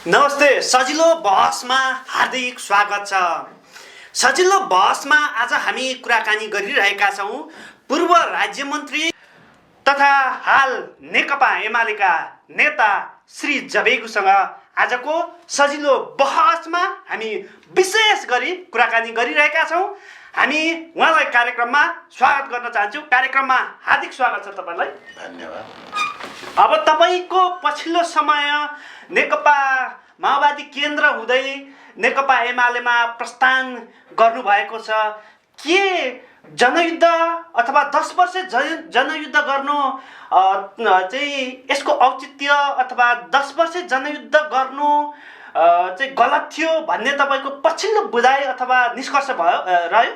नमस्ते। सजिलो बहसमा हार्दिक स्वागत छ। सजिलो बहसमा आज हामी कुराकानी गरिरहेका छौँ पूर्व राज्य मन्त्री तथा हाल नेकपा एमालेका नेता श्री जबेगुसँग। आजको सजिलो बहसमा हामी विशेष गरी कुराकानी गरिरहेका छौँ। हामी उहाँलाई कार्यक्रममा स्वागत गर्न चाहन्छौँ। कार्यक्रममा हार्दिक स्वागत छ तपाईँलाई। धन्यवाद। अब तपाईँको पछिल्लो समय नेकपा माओवादी केन्द्र हुँदै नेकपा एमालेमा प्रस्थान गर्नुभएको छ। के जनयुद्ध अथवा 10 वर्ष जनयुद्ध गर्नु चाहिँ यसको औचित्य अथवा 10 वर्ष जनयुद्ध गर्नु चाहिँ गलत थियो भन्ने तपाईँको पछिल्लो बुझाइ अथवा निष्कर्ष रह्यो?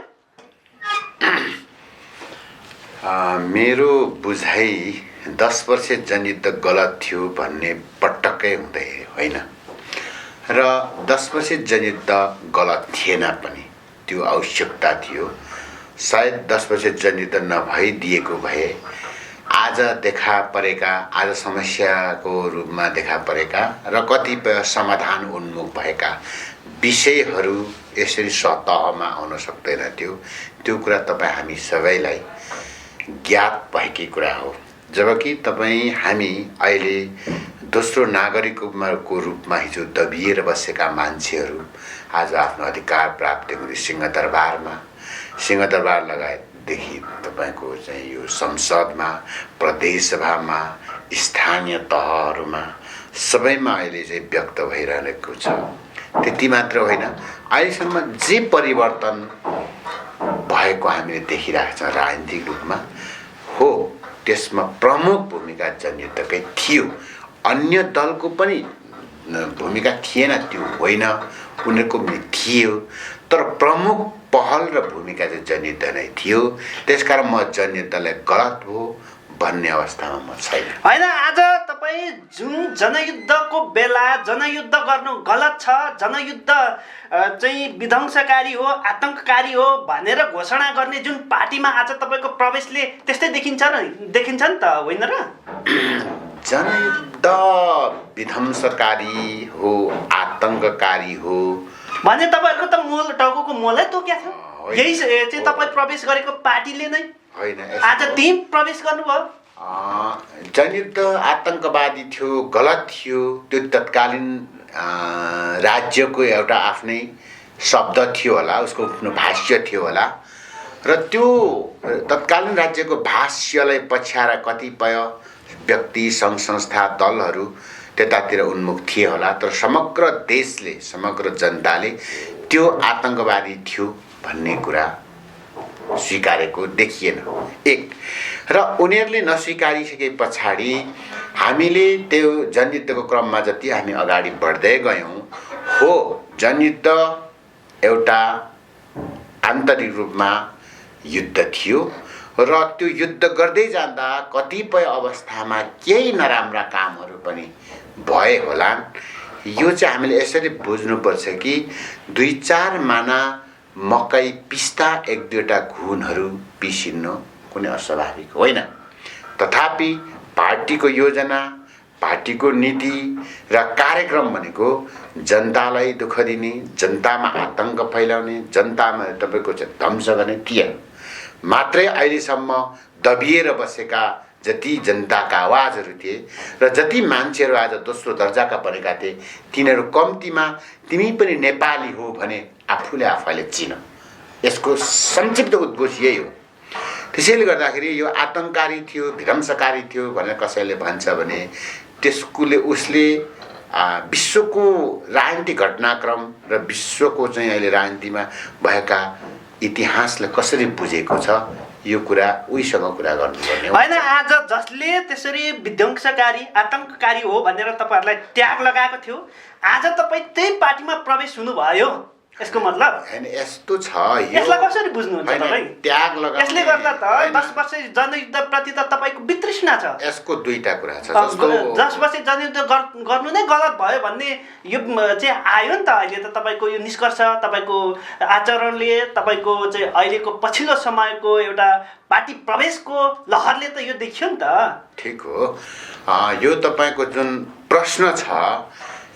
मेरो बुझाइ 10 वर्ष जनयुद्ध गलत थियो भन्ने पटक्कै हुँदै होइन र 10 वर्ष जनयुद्ध गलत थिएन पनि, त्यो आवश्यकता थियो। सायद 10 वर्ष जनयुद्ध नभइदिएको भए आज देखा परेका, आज समस्याको रूपमा देखा परेका र कतिपय समाधान उन्मुख भएका विषयहरू यसरी सतहमा आउन सक्दैन थियो। त्यो कुरा तपाईँ हामी सबैलाई ज्ञात भएकै कुरा हो। जबकि तपाईँ हामी अहिले दोस्रो नागरिकको रूपमा हिजो दबिएर बसेका मान्छेहरू आज आफ्नो अधिकार प्राप्त गरी सिंहदरबार लगायतदेखि तपाईँको चाहिँ यो संसदमा, प्रदेशसभामा, स्थानीय तहहरूमा सबैमा अहिले चाहिँ व्यक्त भइरहेको छ। त्यति मात्र होइन, अहिलेसम्म जे परिवर्तन भएको हामीले देखिरहेको छौँ राजनीतिक रूपमा हो, त्यसमा प्रमुख भूमिका जनयुद्धकै थियो। अन्य दलको पनि भूमिका थिएन, त्यो होइन, उनीहरूको पनि थियो, तर प्रमुख पहल र भूमिका चाहिँ जनयुद्ध नै थियो। त्यसकारण म जनयुद्धलाई गलत हो भन्ने अवस्थामा म छैन। होइन, आज तपाईँ जुन जनयुद्धको बेला जनयुद्ध गर्नु गलत छ, जनयुद्ध चाहिँ विध्वंसकारी हो, आतङ्ककारी हो भनेर घोषणा गर्ने जुन पार्टीमा आज तपाईँको प्रवेशले त्यस्तै देखिन्छ नि त, होइन र? जनयुद्ध विध्वंसकारी हो, आतङ्ककारी हो भने तपाईँहरूको त मूल टाउको मोलै तोक्या थियो। यही चाहिँ तपाईँ प्रवेश गरेको पार्टीले नै होइन, आज त्यही प्रवेश गर्नुभयो। जनयुद्ध आतङ्कवादी थियो, गलत थियो। त्यो तत्कालीन राज्यको एउटा आफ्नै शब्द थियो होला, उसको आफ्नो भाष्य थियो होला र त्यो तत्कालीन राज्यको भाष्यलाई पछ्याएर कतिपय व्यक्ति, सङ्घ संस्था, दलहरू त्यतातिर उन्मुख थिए होला। तर समग्र देशले, समग्र जनताले त्यो आतङ्कवादी थियो भन्ने कुरा स्वीकारेको देखिएन। एक र उनीहरूले नस्वीकारिसके पछाडि हामीले त्यो जनयुद्धको क्रममा जति हामी अगाडि बढ्दै गयौँ, हो जनयुद्ध एउटा आन्तरिक रूपमा युद्ध थियो र त्यो युद्ध गर्दै जाँदा कतिपय अवस्थामा केही नराम्रा कामहरू पनि भए होलान्। यो चाहिँ हामीले यसरी बुझ्नुपर्छ कि 2-4 माना मकै पिस्दा 1-2वटा घुनहरू पिसिनु कुनै अस्वाभाविक होइन। तथापि पार्टीको योजना, पार्टीको नीति र कार्यक्रम भनेको जनतालाई दुःख दिने, जनतामा आतङ्क फैलाउने, जनतामा तपाईँको चाहिँ ध्वंस गर्ने थिएन। मात्रै अहिलेसम्म दबिएर बसेका जति जनताका आवाजहरू थिए र जति मान्छेहरू आज दोस्रो दर्जाका बनेका थिए, तिनीहरू कम्तीमा तिमी पनि नेपाली हो भने आफूले आफैले चिन। यसको संक्षिप्त उद्घोष यही हो। त्यसैले गर्दाखेरि यो आतङ्ककारी थियो, विध्वंसकारी थियो भनेर कसैले भन्छ भने त्यसले उसले विश्वको राजनीतिक घटनाक्रम र विश्वको चाहिँ अहिले राजनीतिमा भएका इतिहासलाई कसरी बुझेको छ, यो कुरा उहीसँग कुरा गर्नुपर्ने होइन। आज जसले त्यसरी विध्वंसकारी, आतङ्ककारी हो भनेर तपाईँहरूलाई ट्याग लगाएको थियो, आज तपाईँ त्यही पार्टीमा प्रवेश हुनुभयो। यसको मतलब हैन, यस्तो छ। यसलाई कसरी बुझ्नुहुन्छ तपाईँ? ट्याग लगा यसले गर्दा त 10 वर्ष जनयुद्ध प्रति त तपाईँको वितृष्णा छ। यसको दुईटा कुरा छ। 10 वर्ष जनयुद्ध गर्नु नै गलत भयो भन्ने यो चाहिँ आयो नि त। अहिले त तपाईँको यो निष्कर्ष, तपाईँको आचरणले, तपाईँको चाहिँ अहिलेको पछिल्लो समयको एउटा पार्टी प्रवेशको लहरले त यो देखियो नि त। ठिक हो। यो तपाईँको जुन प्रश्न छ,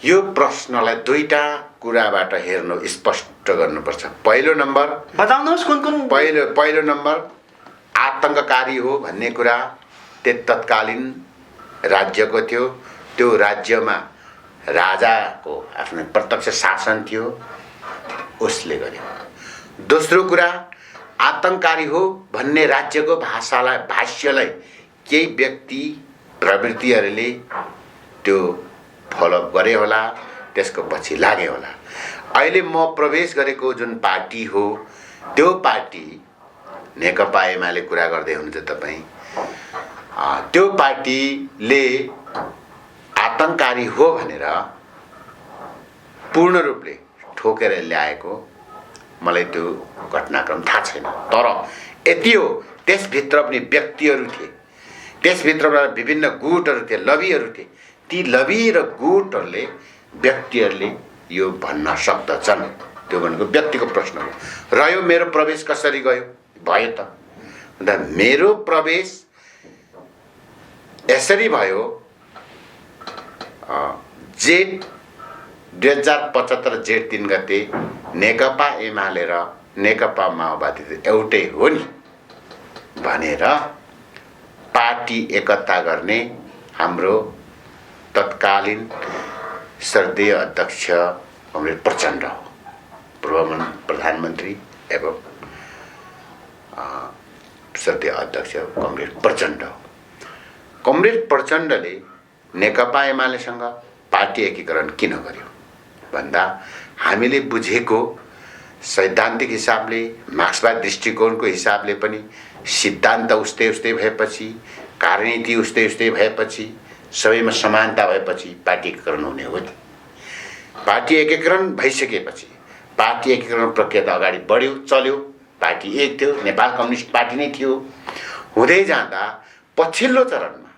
यो प्रश्नलाई दुईटा कुराबाट हेर्नु स्पष्ट गर्नुपर्छ। पहिलो नम्बर बताउनुहोस् कुन पहिलो नम्बर आतङ्ककारी हो भन्ने कुरा तत्कालीन राज्यको थियो। त्यो राज्यमा राजाको आफ्नो प्रत्यक्ष शासन थियो, उसले गर्यो। दोस्रो कुरा आतङ्ककारी हो भन्ने राज्यको भाष्यलाई केही व्यक्ति प्रवृत्तिहरूले त्यो फलोअप गरे होला, त्यसको पछि लागे होला। अहिले म प्रवेश गरेको जुन पार्टी हो त्यो पार्टी नेकपा एमाले कुरा गर्दै हुनुहुन्छ तपाईँ। त्यो पार्टीले आतङ्ककारी हो भनेर पूर्ण रूपले ठोकेर ल्याएको मलाई त्यो घटनाक्रम थाहा छैन। तर यति हो, त्यसभित्र पनि व्यक्तिहरू थिए, त्यसभित्रबाट विभिन्न गुटहरू थिए, लबीहरू थिए। ती लबी र गुटहरूले व्यक्तिहरूले यो भन्न सक्दछन्। त्यो भनेको व्यक्तिको प्रश्न हो। रह्यो मेरो प्रवेश कसरी गयो भयो त, अन्त मेरो प्रवेश यसरी भयो। जेठ 2075 जेठ 3 गते नेकपा एमाले र नेकपा माओवादी एउटै हो नि भनेर पार्टी एकता गर्ने हाम्रो तत्कालीन श्रद्धेय अध्यक्ष कमरेड प्रचण्ड हो, पूर्व प्रधानमन्त्री एवं श्रद्धेय अध्यक्ष कमरेड प्रचण्ड हो। कमरेड प्रचण्डले नेकपा एमालेसँग पार्टी एकीकरण किन गर्यो भन्दा हामीले बुझेको सैद्धान्तिक हिसाबले, मार्क्सवाद दृष्टिकोणको हिसाबले पनि सिद्धान्त उस्तै उस्तै भएपछि, कार्यनीति उस्तै उस्तै भएपछि, सबैमा समानता भएपछि पार्टी एकीकरण हुने हो नि। पार्टी एकीकरण भइसकेपछि पार्टी एकीकरण प्रक्रिया त अगाडि बढ्यो, चल्यो। पार्टी एक थियो, नेपाल कम्युनिस्ट पार्टी नै थियो। हुँदै जाँदा पछिल्लो चरणमा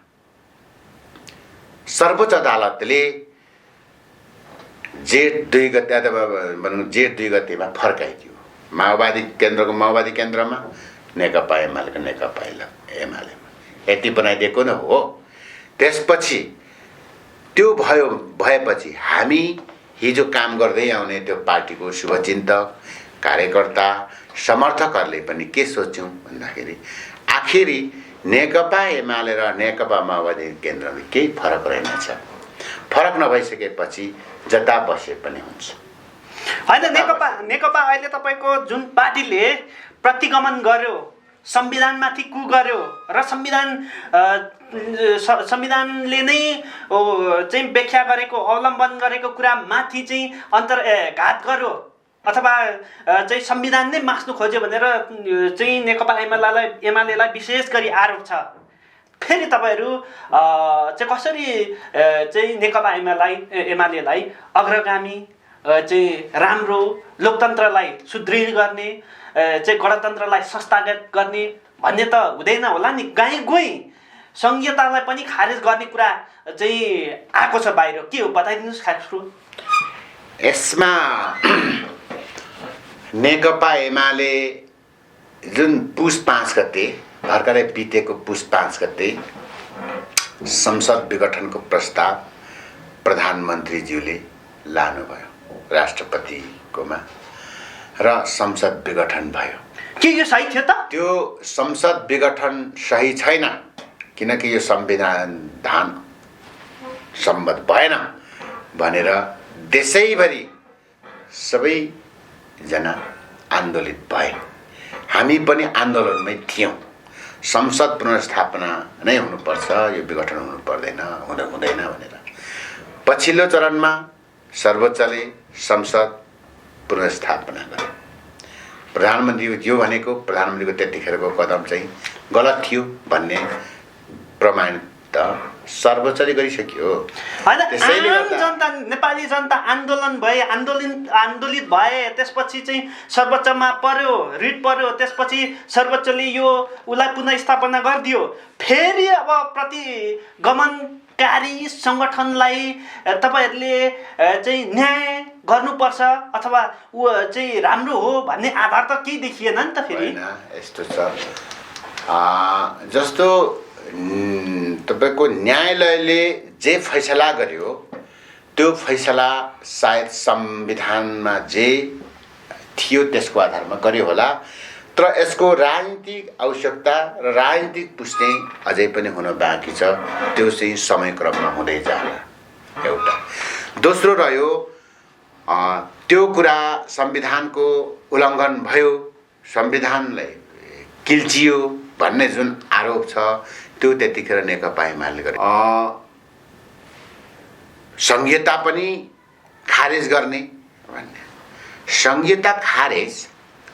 सर्वोच्च अदालतले जेठ 2 गते अथवा भनौँ जेठ 2 गतेमा फर्काइदियो। माओवादी केन्द्रको माओवादी केन्द्रमा, नेकपा एमालेको नेकपा एमालेमा यति बनाइदिएको न हो। त्यसपछि त्यो भएपछि हामी हिजो काम गर्दै आउने त्यो पार्टीको शुभचिन्तक, कार्यकर्ता, समर्थकहरूले पनि के सोच्यौँ भन्दाखेरि आखिरी नेकपा एमाले र नेकपा माओवादी केन्द्रमा केही फरक रहेनछ। फरक नभइसकेपछि जता बसे पनि हुन्छ। होइन, नेकपा अहिले तपाईँको जुन पार्टीले प्रतिगमन गर्यो, संविधानमाथि कु गर्यो र संविधानले नै चाहिँ व्याख्या गरेको, अवलम्बन गरेको कुरामाथि चाहिँ घात गर्यो अथवा चाहिँ संविधान नै मास्नु खोज्यो भनेर चाहिँ नेकपा एमालेलाई विशेष गरी आरोप छ। फेरि तपाईँहरू चाहिँ कसरी चाहिँ नेकपा एमालेलाई अग्रगामी, चाहिँ राम्रो लोकतन्त्रलाई सुदृढ गर्ने, चाहिँ गणतन्त्रलाई संस्थागत गर्ने भन्ने त हुँदैन होला नि। गई संघीयतालाई पनि खारेज गर्ने कुरा चाहिँ आएको छ बाहिर। के हो बताइदिनुहोस् खासरो। यसमा नेकपा एमाले जुन पुस 5 गते भर्खरै बितेको पुस 5 गते संसद विघटनको प्रस्ताव प्रधानमन्त्रीज्यूले लानुभयो राष्ट्रपतिकोमा र संसद विघटन भयो। के यो सही थियो त? त्यो संसद विघटन सही छैन, किनकि यो संविधान सम्मत भएन भनेर देशैभरि सबैजना आन्दोलित भए। हामी पनि आन्दोलनमै थियौँ। संसद पुनर्स्थापना नै हुनुपर्छ, यो विघटन हुनु पर्दैन, हुँदैन भनेर। पछिल्लो चरणमा सर्वोच्चले संसद पुनर्स्थापना गर्यो। प्रधानमन्त्री यो भनेको प्रधानमन्त्रीको त्यतिखेरको कदम चाहिँ गलत थियो भन्ने प्रमाणित त सर्वोच्चले गरिसक्यो। त्यसैले गर्दा जनता, नेपाली जनता आन्दोलन भए, आन्दोलित भए, त्यसपछि चाहिँ सर्वोच्चमा पर्यो, रिट पर्यो, त्यसपछि सर्वोच्चले यो उसलाई पुनर्स्थापना गरिदियो। फेरि अब प्रतिगमनकारी सङ्गठनलाई तपाईँहरूले चाहिँ न्याय गर्नुपर्छ अथवा ऊ चाहिँ राम्रो हो भन्ने आधार त केही देखिएन नि त। फेरि यस्तो छ जस्तो तपाईको न्यायालयले जे फैसला गर्यो त्यो फैसला सायद संविधानमा जे थियो त्यसको आधारमा गर्यो होला, तर यसको राजनीतिक आवश्यकता र राजनीतिक पुष्टि अझै पनि हुन बाँकी छ। त्यो चाहिँ समयक्रममा हुँदै जाला एउटा। दोस्रो रह्यो त्यो कुरा संविधानको उल्लङ्घन भयो, संविधानलाई किल्चियो भन्ने जुन आरोप छ त्यो त्यतिखेर नेकपा एमाले गरे। संहिता पनि खारेज गर्ने भन्ने। संहिता खारेज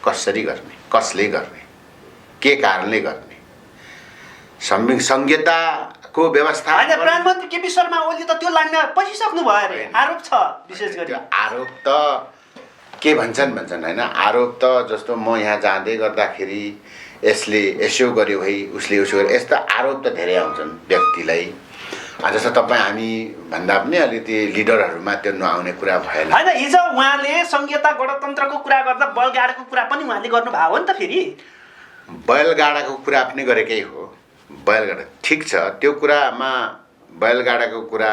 कसरी गर्ने, कसले गर्ने, के कारणले गर्ने? संहिताको व्यवस्था हैन। प्रधानमन्त्री केपी शर्मा ओली त त्यो लाइन पसिसक्नु भयो अरे, आरोप छ विशेष गरी। त्यो आरोप त के भन्छन् हैन, आरोप त जस्तो म यहाँ जाँदै गर्दाखेरि यसले यसो गर्यो है, उसले उसो गर्यो, यस्ता आरोप त धेरै आउँछन् व्यक्तिलाई। जस्तो तपाईँ हामी भन्दा पनि अलिकति लिडरहरूमा त्यो नआउने कुरा भएन हैन। हिजो उहाँले संहिता गणतन्त्रको कुरा गर्दा बैलगाडाको कुरा पनि उहाँले गर्नुभयो हो नि त। फेरि बैलगाडाको कुरा पनि गरेकै हो। बैलगाडा ठिक छ, त्यो कुरामा बैलगाडाको कुरा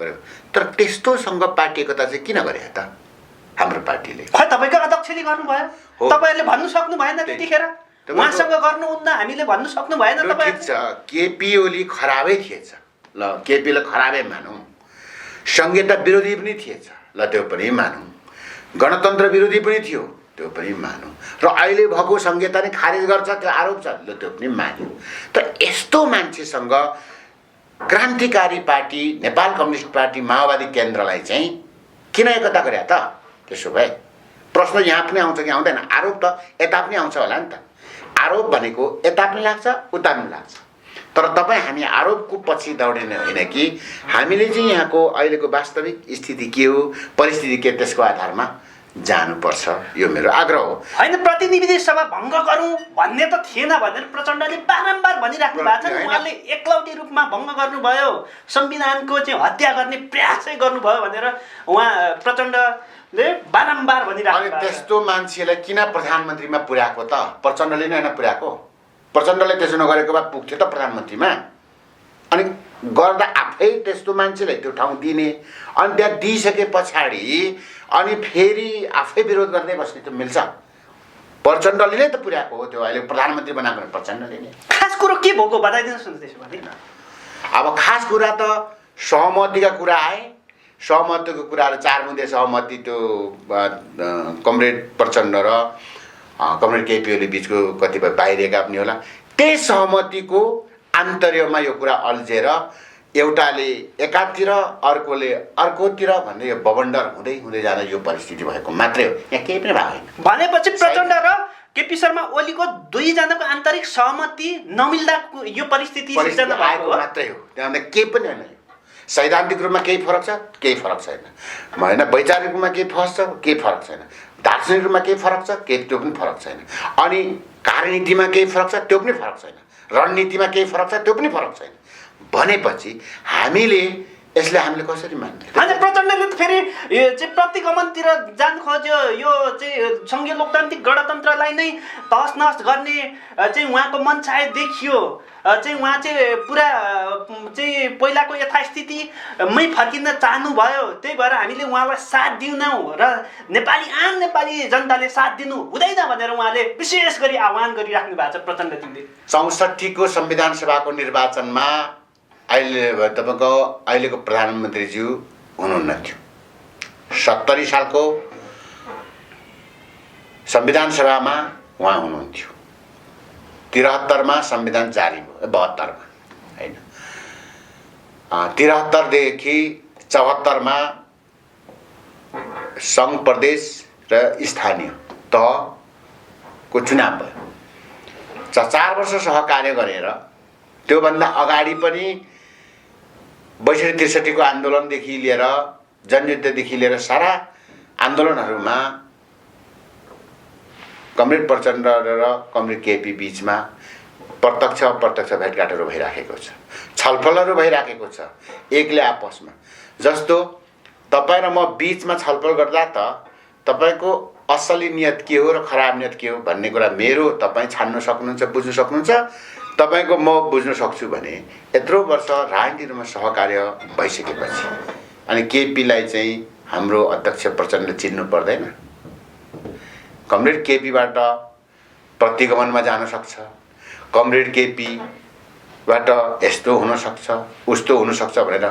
गर्यो, तर त्यस्तोसँग पार्टी एकता चाहिँ किन गरे त हाम्रो पार्टीले? खै तपाईँको अध्यक्षले गर्नुभयो, तपाईँहरूले भन्नु सक्नु भएन त्यतिखेर? उहाँसँग गर्नुहुन्न हामीले भन्नु सक्नु भएन तपाईँ? ठिक छ, केपी ओली खराबै थिएछ, ल केपीलाई खराबै मानौँ। संहिता विरोधी पनि थिएछ, ल त्यो पनि मानौँ। गणतन्त्र विरोधी पनि थियो, त्यो पनि मानौँ। र अहिले भएको संहिता नै खारेज गर्छ, त्यो आरोप छ, ल त्यो पनि मान्यौँ। तर यस्तो मान्छेसँग क्रान्तिकारी पार्टी नेपाल कम्युनिस्ट पार्टी माओवादी केन्द्रलाई चाहिँ किन एकता गरे त? त्यसो भए प्रश्न यहाँ पनि आउँछ कि आउँदैन? आरोप त यता पनि आउँछ होला नि त। आरोप भनेको यता पनि लाग्छ उता पनि लाग्छ, तर तपाईँ हामी आरोपको पछि दौडिने होइन कि हामीले चाहिँ यहाँको अहिलेको वास्तविक स्थिति के हो, परिस्थिति के, त्यसको आधारमा जानुपर्छ। यो मेरो आग्रह हो। होइन, प्रतिनिधि सभा भङ्ग गरौँ भन्ने त थिएन भनेर प्रचण्डले बारम्बार भनिराख्नु भएको छ। उहाँले एकलौटी रूपमा भङ्ग गर्नुभयो, संविधानको चाहिँ हत्या गर्ने प्रयासै गर्नुभयो भनेर उहाँ प्रचण्डले बारम्बार भनिराख्नु भएको छ। त्यस्तो मान्छेलाई किन प्रधानमन्त्रीमा पुर्याएको त? प्रचण्डले नै होइन पुर्याएको। प्रचण्डले त्यसो नगरेको भए पुग्थ्यो त प्रधानमन्त्रीमा? अनि गर्दा आफै त्यस्तो मान्छेलाई त्यो ठाउँ दिने, अनि त्यहाँ दिइसके पछाडि अनि फेरि आफै विरोध गर्दै बस्ने त मिल्छ? प्रचण्डले नै त पुर्याएको हो, त्यो अहिले प्रधानमन्त्री बनाएको प्रचण्डले नै। खास कुरो के भएको बताइदिनुहोस् न त्यसो भने। अब खास कुरा त सहमतिका कुरा आए। सहमतिको कुराहरू 4 बुँदे सहमति, त्यो कमरेड प्रचण्ड र कमरेड केपी ओली बिचको कतिपय बाहिरिएका पनि होला। त्यही सहमतिको आन्तर्यमा यो कुरा अल्झेर एउटाले एकातिर अर्कोले अर्कोतिर भन्ने यो बबन्डर हुँदै हुँदै जाँदा यो परिस्थिति भएको मात्रै हो, यहाँ केही पनि भएको होइन। भनेपछि प्रचण्ड र केपी शर्मा ओलीको दुईजनाको आन्तरिक सहमति नमिल्दा यो परिस्थिति सिर्जना भएको मात्रै हो, त्यहाँभन्दा केही पनि होइन। सैद्धान्तिक रूपमा केही फरक छ, केही फरक छैन। होइन, वैचारिक रूपमा केही फरक छ, केही फरक छैन। दार्शनिक रूपमा केही फरक छ, केही त्यो पनि फरक छैन। अनि कार्यनीतिमा केही फरक छ, त्यो पनि फरक छैन। रणनीतिमा केही फरक छ, त्यो पनि फरक छैन। भनेपछि हामीले हामीले कसरी मान्ने? होइन, प्रचण्डले त फेरि यो चाहिँ प्रतिगमनतिर जानु खोज्यो। यो चाहिँ सङ्घीय लोकतान्त्रिक गणतन्त्रलाई नै तहस नहस गर्ने चाहिँ उहाँको मन चाहे देखियो। चाहिँ उहाँ चाहिँ पुरा चाहिँ पहिलाको यथास्थितिमै फर्किन चाहनुभयो। त्यही भएर हामीले उहाँलाई साथ दिउनौँ र आम नेपाली जनताले साथ दिनु हुँदैन भनेर उहाँले विशेष गरी आह्वान गरिराख्नु भएको छ प्रचण्डजीले। 64 को संविधान सभाको निर्वाचनमा अहिले तपाईँको अहिलेको प्रधानमन्त्रीज्यू हुनुहुन्न थियो। 70 सालको संविधान सभामा उहाँ हुनुहुन्थ्यो। 73 मा संविधान जारी भयो, 72 मा होइन, 73 देखि 74 मा सङ्घ प्रदेश र स्थानीय तहको चुनाव भयो। 4 वर्ष सहकार्य गरेर त्योभन्दा अगाडि पनि 62-63 को आन्दोलनदेखि लिएर जनयुद्धदेखि लिएर सारा आन्दोलनहरूमा कमरेड प्रचण्ड र कमरेड केपी बीचमा प्रत्यक्ष अप्रत्यक्ष भेटघाटहरू भइराखेको छ, छलफलहरू भइराखेको छ एकले आपसमा। जस्तो तपाईँ र म बीचमा छलफल गर्दा त तपाईँको असली नियत के हो र खराब नियत के हो भन्ने कुरा मेरो तपाईँ छान्न सक्नुहुन्छ, बुझ्न सक्नुहुन्छ। तपाईँको म बुझ्न सक्छु भने यत्रो वर्ष राजनीतिमा सहकार्य भइसकेपछि अनि केपीलाई चाहिँ हाम्रो अध्यक्ष प्रचण्ड चिन्नु पर्दैन? कमरेड केपीबाट प्रतिगमनमा जान सक्छ, कमरेड केपीबाट यस्तो हुनसक्छ उस्तो हुनसक्छ भनेर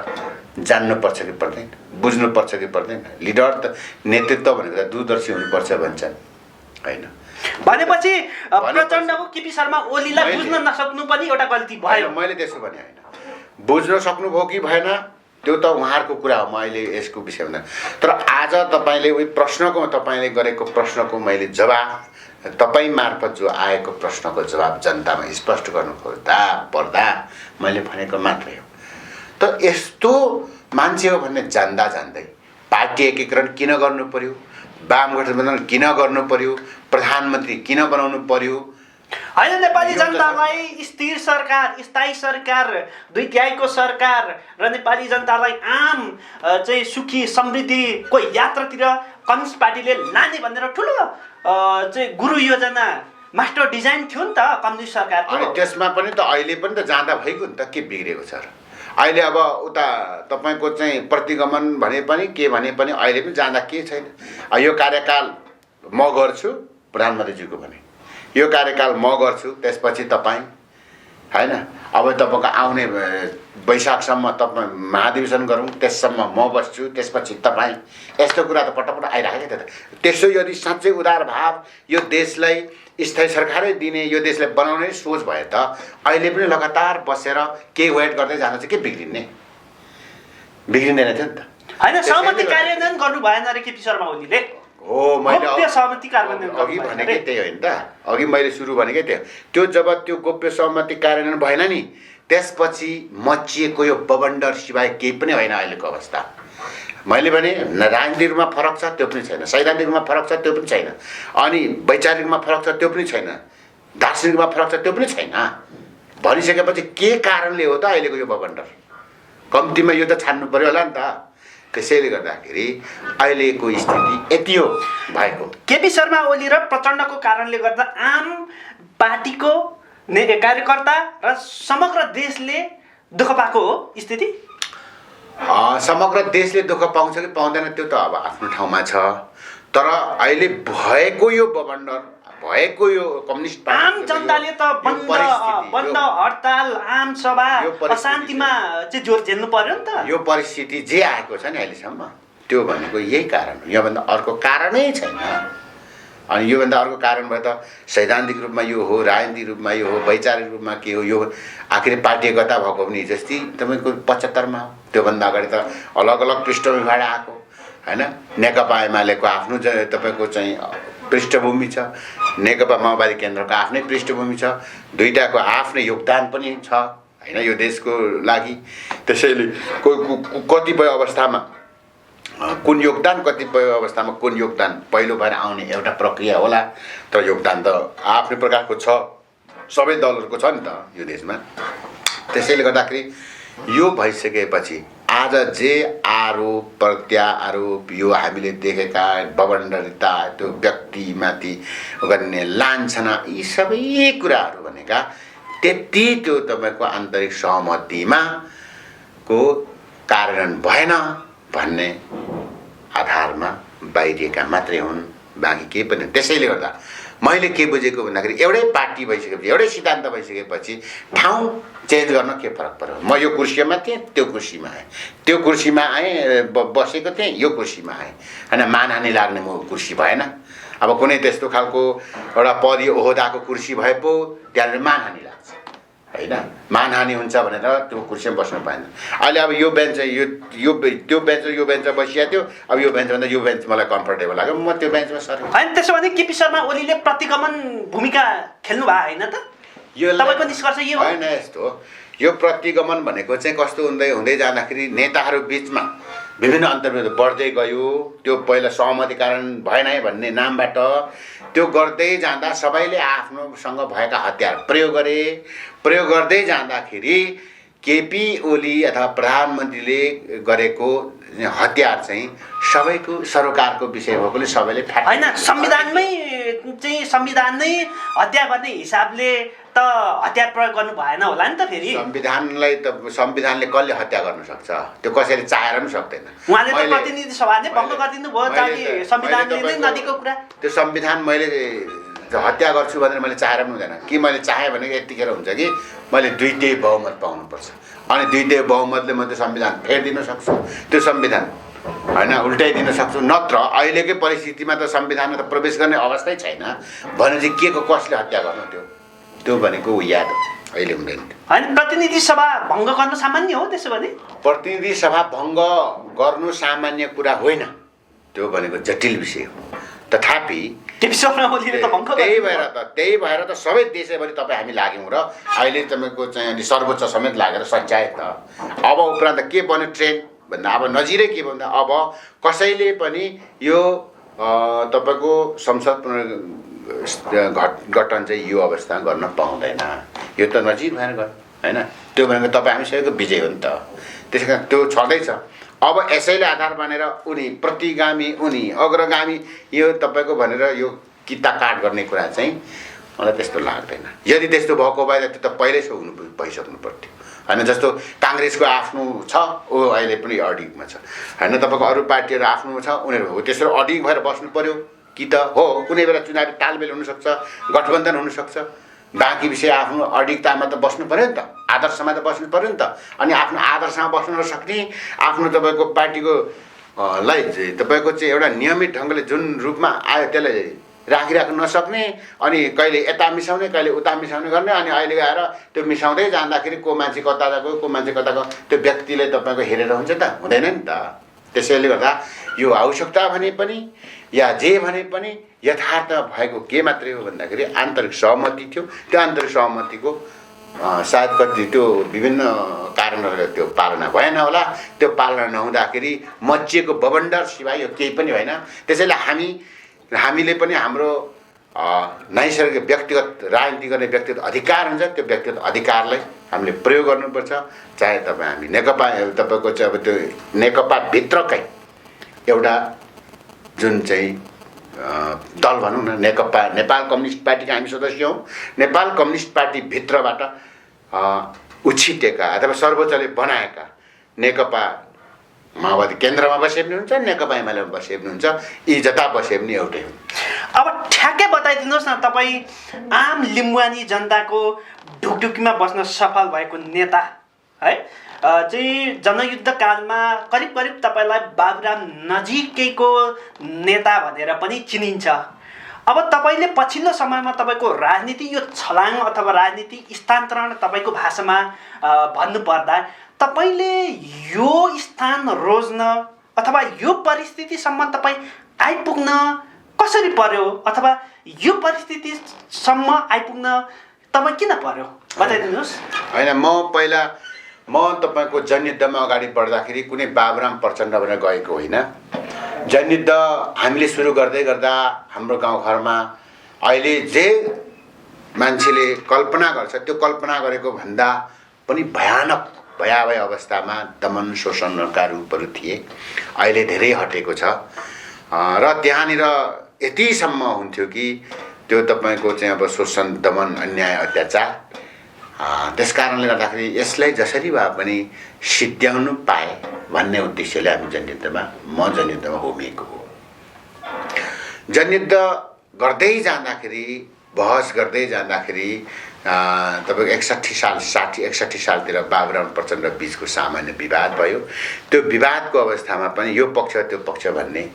जान्नुपर्छ कि पर्दैन? बुझ्नुपर्छ कि पर्दैन? लिडर त नेतृत्व भनेको त दूरदर्शी हुनुपर्छ भन्छन् होइन? भनेपछि प्रचण्डको केपी शर्मा ओलीलाई बुझ्न नसक्नु पनि एउटा गल्ती भयो। मैले त्यसो भने होइन, बुझ्न सक्नुभयो कि भएन त्यो त उहाँहरूको कुरा हो, म अहिले यसको विषयमा। तर आज तपाईँले उही प्रश्नको तपाईँले गरेको प्रश्नको मैले जवाब तपाईँ मार्फत जो आएको प्रश्नको जवाब जनतामा स्पष्ट गर्नु खोज्दा पर्दा मैले भनेको मात्रै हो। त यस्तो मान्छे हो भन्ने जान्दा जान्दै पार्टी एकीकरण किन गर्नु पर्यो, वाम गठबन्धन किन गर्नु पर्यो, प्रधानमन्त्री किन बनाउनु पर्यो? होइन, नेपाली जनतालाई स्थिर सरकार, स्थायी सरकार, 2/3 सरकार र नेपाली जनतालाई आम चाहिँ सुखी समृद्धिको यात्रातिर कम्युनिस्ट पार्टीले लाने भनेर ठुलो चाहिँ गुरु योजना मास्टर डिजाइन थियो नि त कम्युनिस्ट सरकारको। अनि त्यसमा पनि त अहिले पनि त जाँदा भइगयो नि त, के बिग्रेको छ र? अहिले अब उता तपाईँको चाहिँ प्रतिगमन भने पनि के भने पनि अहिले पनि जाँदा के छैन। यो कार्यकाल म गर्छु प्रधानमन्त्रीज्यूको भने, यो कार्यकाल म गर्छु, त्यसपछि तपाईँ होइन। अब तपाईँको आउने वैशाखसम्म तपाईँ महाधिवेशन गरौँ, त्यससम्म म बस्छु, त्यसपछि तपाईँ, यस्तो कुरा त पटपट आइरहेको थियो त। त्यसो यदि साँच्चै उदार भाव यो देशलाई स्थायी सरकारै दिने, यो देशलाई बनाउने सोच भए त अहिले पनि लगातार बसेर के वेट गर्दै जानु चाहिँ के बिग्रिने? बिग्रिँदैन थियो नि त। होइन, सहमति कार्यान्वयन गर्नु भएन रे केपी शर्मा ओलीले। हो, मैले सहमति कार्यान्वयन अघि भनेकै त्यही होइन त, अघि मैले सुरु भनेकै त्यही। त्यो जब त्यो गोप्य सहमति कार्यान्वयन भएन नि, त्यसपछि मचिएको यो बबन्डर सिवाय केही पनि होइन अहिलेको अवस्था। मैले भने राजनीतिक रूपमा फरक छ त्यो पनि छैन, सैद्धान्तिक रूपमा फरक छ त्यो पनि छैन, अनि वैचारिक रूपमा फरक छ त्यो पनि छैन, दार्शनिक रूपमा फरक छ त्यो पनि छैन। भनिसकेपछि के कारणले हो त अहिलेको यो बबन्डर? कम्तीमा यो त छान्नु पर्यो होला नि त। त्यसैले गर्दाखेरि अहिलेको स्थिति यति हो भएको। केपी शर्मा ओली र प्रचण्डको कारणले गर्दा आम पार्टीको कार्यकर्ता र समग्र देशले दुःख पाएको हो स्थिति। समग्र देशले दुःख पाउँछ कि पाउँदैन त्यो त अब आफ्नो ठाउँमा छ। तर अहिले भएको यो बबन्डर, भएको यो कम्युनिस्ट पार्टी, आम जनताले त बन्द हडताल, आम सभा, अशान्तिमा चाहिँ जोर झेल्नु पर्यो नि त। यो परिस्थिति जे आएको छ नि अहिलेसम्म, त्यो भनेको यही कारण हो, योभन्दा अर्को कारणै छैन। अनि योभन्दा अर्को कारण भए त सैद्धान्तिक रूपमा यो हो, राजनीतिक रूपमा यो हो, वैचारिक रूपमा के हो, यो आखिर पार्टी एकता भएको पनि जस्तै तपाईँको 75मा हो। त्योभन्दा अगाडि त अलग अलग पृष्ठभूमिबाट आएको होइन। नेकपा एमालेको आफ्नो तपाईँको चाहिँ पृष्ठभूमि छ, नेकपा माओवादी केन्द्रको आफ्नै पृष्ठभूमि छ, दुईटाको आफ्नै योगदान पनि छ होइन यो देशको लागि। त्यसैले कतिपय अवस्थामा कुन योगदान, कतिपय अवस्थामा कुन योगदान पहिलो भएर आउने एउटा प्रक्रिया होला। तर योगदान त आफ्नै प्रकारको छ, सबै दलहरूको छ नि त यो देशमा। त्यसैले गर्दाखेरि यो भइसकेपछि आज जे आरोप प्रत्यारोप, यो हामीले देखेका बबन्डरिता, त्यो व्यक्तिमाथि गर्ने लान्छना, यी सबै कुराहरू भनेका त्यति त्यो तपाईँको आन्तरिक सहमतिमा को कारण भएन भन्ने आधारमा बाहिरिएका मात्रै हुन्, बाँकी केही पनि। त्यसैले गर्दा मैले के बुझेको भन्दाखेरि एउटै पार्टी भइसकेपछि, एउटै सिद्धान्त भइसकेपछि ठाउँ चेन्ज गर्न के फरक पर्यो? म यो कुर्सीमा थिएँ, त्यो कुर्सीमा आएँ, त्यो कुर्सीमा आएँ, बसेको थिएँ, यो कुर्सीमा आएँ होइन। मानहानि लाग्ने म कुर्सी भएन। अब कुनै त्यस्तो खालको एउटा पद ओहदाको कुर्सी भए पो त्यहाँनिर मानहानि लाग्छ होइन। मानहानि हुन्छ भनेर त्यो कुर्सीमा बस्नु पाएन। अहिले अब यो बेन्च यो त्यो बेन्च र यो बेन्चमा बसिया थियो, अब यो बेन्चभन्दा यो बेन्च मलाई कम्फर्टेबल लाग्यो, म त्यो बेन्चमा सरेँ। होइन, त्यसो भने केपी शर्मा ओलीले प्रतिगमन भूमिका खेल्नु भएको होइन त? यो तपाईँको निष्कर्ष यो होइन। यस्तो हो, यो प्रतिगमन भनेको चाहिँ कस्तो हुँदै जाँदाखेरि नेताहरू बिचमा विभिन्न अन्तर्विरोध बढ्दै गयो। त्यो पहिला सहमति कारण भएन भन्ने नामबाट त्यो गर्दै जाँदा सबैले आफ्नोसँग भएका हतियार प्रयोग गरे। प्रयोग गर्दै जाँदाखेरि केपी ओली अथवा प्रधानमन्त्रीले गरेको हतियार चाहिँ सबैको सरोकारको विषय भएकोले सबैले होइन, संविधान नै हत्या गर्ने हिसाबले त हतियार प्रयोग गर्नु भएन होला नि त फेरि। संविधानले कसले हत्या गर्न सक्छ? त्यो कसैले चाहेर पनि सक्दैन। उहाँले त प्रतिनिधि सभाले भङ्ग गरिदिनु भयो ताकि संविधानले नै नदीको कुरा। त्यो संविधान मैले हत्या गर्छु भनेर मैले चाहेर पनि हुँदैन कि मैले चाहेँ भने यतिखेर हुन्छ कि मैले 2/3 बहुमत पाउनुपर्छ अनि 2/3 बहुमतले म त्यो संविधान फेरिदिन सक्छु। त्यो संविधान होइन उल्टाइदिन सक्छु। नत्र अहिलेकै परिस्थितिमा त संविधानमा त प्रवेश गर्ने अवस्थै छैन भनेपछि के को कसले हत्या गर्नु? त्यो भनेको याद अहिले हुँदैन। होइन प्रतिनिधि सभा भङ्ग गर्नु सामान्य हो त्यसो भने? प्रतिनिधि सभा भङ्ग गर्नु सामान्य कुरा होइन, त्यो भनेको जटिल विषय हो। तथापि त्यही भएर त सबै देशैभरि तपाईँ हामी लाग्यौँ र अहिले तपाईँको चाहिँ अलि सर्वोच्च समेत लागेर सच्याए त। अब उपरान्त के बन्यो ट्रेन्ड भन्दा अब नजिरै के भन्दा अब कसैले पनि यो तपाईँको संसद गठन चाहिँ यो अवस्था गर्न पाउँदैन। यो त नजिक भएर गयो होइन। त्यो भनेको तपाईँ हामी सबैको विजय हो नि त। त्यसै कारण त्यो छँदैछ। अब यसैले आधार बनेर उनी प्रतिगामी उनी अग्रगामी यो तपाईँको भनेर यो किता काट गर्ने कुरा चाहिँ मलाई त्यस्तो लाग्दैन। यदि त्यस्तो भएको भए त्यो त पहिल्यै भइसक्नु पर्थ्यो होइन। जस्तो काङ्ग्रेसको आफ्नो छ ऊ अहिले पनि अडिगमा छ होइन। तपाईँको अरू पार्टीहरू आफ्नो छ उनीहरू हो त्यसरी अडिग भएर बस्नु पर्यो कि त हो। कुनै बेला चुनावी तालमेल हुनसक्छ, गठबन्धन हुनसक्छ। बाँकी विषय आफ्नो अडिगतामा त बस्नु पऱ्यो नि त, आदर्शमा त बस्नु पऱ्यो नि त। अनि आफ्नो आदर्शमा बस्नु नसक्ने आफ्नो तपाईँको पार्टीको लाई चाहिँ तपाईँको चाहिँ एउटा नियमित ढङ्गले जुन रूपमा आयो त्यसलाई राखिराख्नु नसक्ने अनि कहिले यता मिसाउने कहिले उता मिसाउने गर्ने अनि अहिले गएर त्यो मिसाउँदै जाँदाखेरि को मान्छे कता गयो को मान्छे कता गयो त्यो व्यक्तिले तपाईँको हेरेर हुन्छ त? हुँदैन नि त। त्यसैले गर्दा यो आवश्यकता भने पनि या जे भने पनि यथार्थ भएको के मात्रै हो भन्दाखेरि आन्तरिक सहमति थियो। त्यो आन्तरिक सहमतिको सायद कति त्यो विभिन्न कारणहरूले त्यो पालना भएन होला। त्यो पालना नहुँदाखेरि मचिएको बबन्डर सिवाय यो केही पनि होइन। त्यसैले हामीले पनि हाम्रो नैसर्गिक व्यक्तिगत राजनीति गर्ने व्यक्तिगत अधिकार हुन्छ। त्यो व्यक्तिगत अधिकारलाई हामीले प्रयोग गर्नुपर्छ। चाहे तपाईँ हामी नेकपा तपाईँको चाहिँ अब त्यो नेकपाभित्रकै एउटा जुन चाहिँ दल भनौँ न नेकपा नेपाल कम्युनिस्ट पार्टीका हामी सदस्य हौँ। नेपाल कम्युनिस्ट पार्टीभित्रबाट उछिटेका अथवा सर्वोच्चले बनाएका नेकपा माओवादी केन्द्रमा बसे पनि हुन्छ, नेकपा एमालेमा बसे पनि हुन्छ। यी जता बसे पनि एउटै हुन्। अब ठ्याक्कै बताइदिनुहोस् न, तपाईँ आम लिम्बुवानी जनताको ढुकढुकीमा बस्न सफल भएको नेता है चाहिँ जनयुद्ध कालमा करिब करिब तपाईँलाई बाबुराम नजिकैको नेता भनेर पनि चिनिन्छ। अब तपाईँले पछिल्लो समयमा तपाईँको राजनीति यो छलाङ अथवा राजनीति स्थानान्तरण तपाईँको भाषामा भन्नुपर्दा तपाईँले यो स्थान रोज्न अथवा यो परिस्थितिसम्म तपाईँ आइपुग्न कसरी पर्यो अथवा यो परिस्थितिसम्म आइपुग्न तपाईँ किन पर्यो बताइदिनुहोस्। होइन म तपाईँको जनयुद्धमा अगाडि बढ्दाखेरि कुनै बाबुराम प्रचण्ड भनेर गएको होइन। जनयुद्ध हामीले सुरु गर्दै गर्दा हाम्रो गाउँघरमा अहिले जे मान्छेले कल्पना गर्छ त्यो कल्पना गरेको भन्दा पनि भयावह अवस्थामा दमन शोषणका रूपहरू थिए। अहिले धेरै हटेको छ र त्यहाँनिर यतिसम्म हुन्थ्यो कि त्यो तपाईँको चाहिँ अब शोषण दमन अन्याय अत्याचार। त्यस कारणले गर्दाखेरि यसलाई जसरी भए पनि सिद्ध्याउनु पाए भन्ने उद्देश्यले हामी जनयुद्धमा होमिएको हो। जनयुद्ध गर्दै जाँदाखेरि बहस गर्दै जाँदाखेरि तपाईँको 61 सालतिर बाबुराम प्रचण्ड बिचको सामान्य विवाद भयो। त्यो विवादको अवस्थामा पनि यो पक्ष त्यो पक्ष भन्ने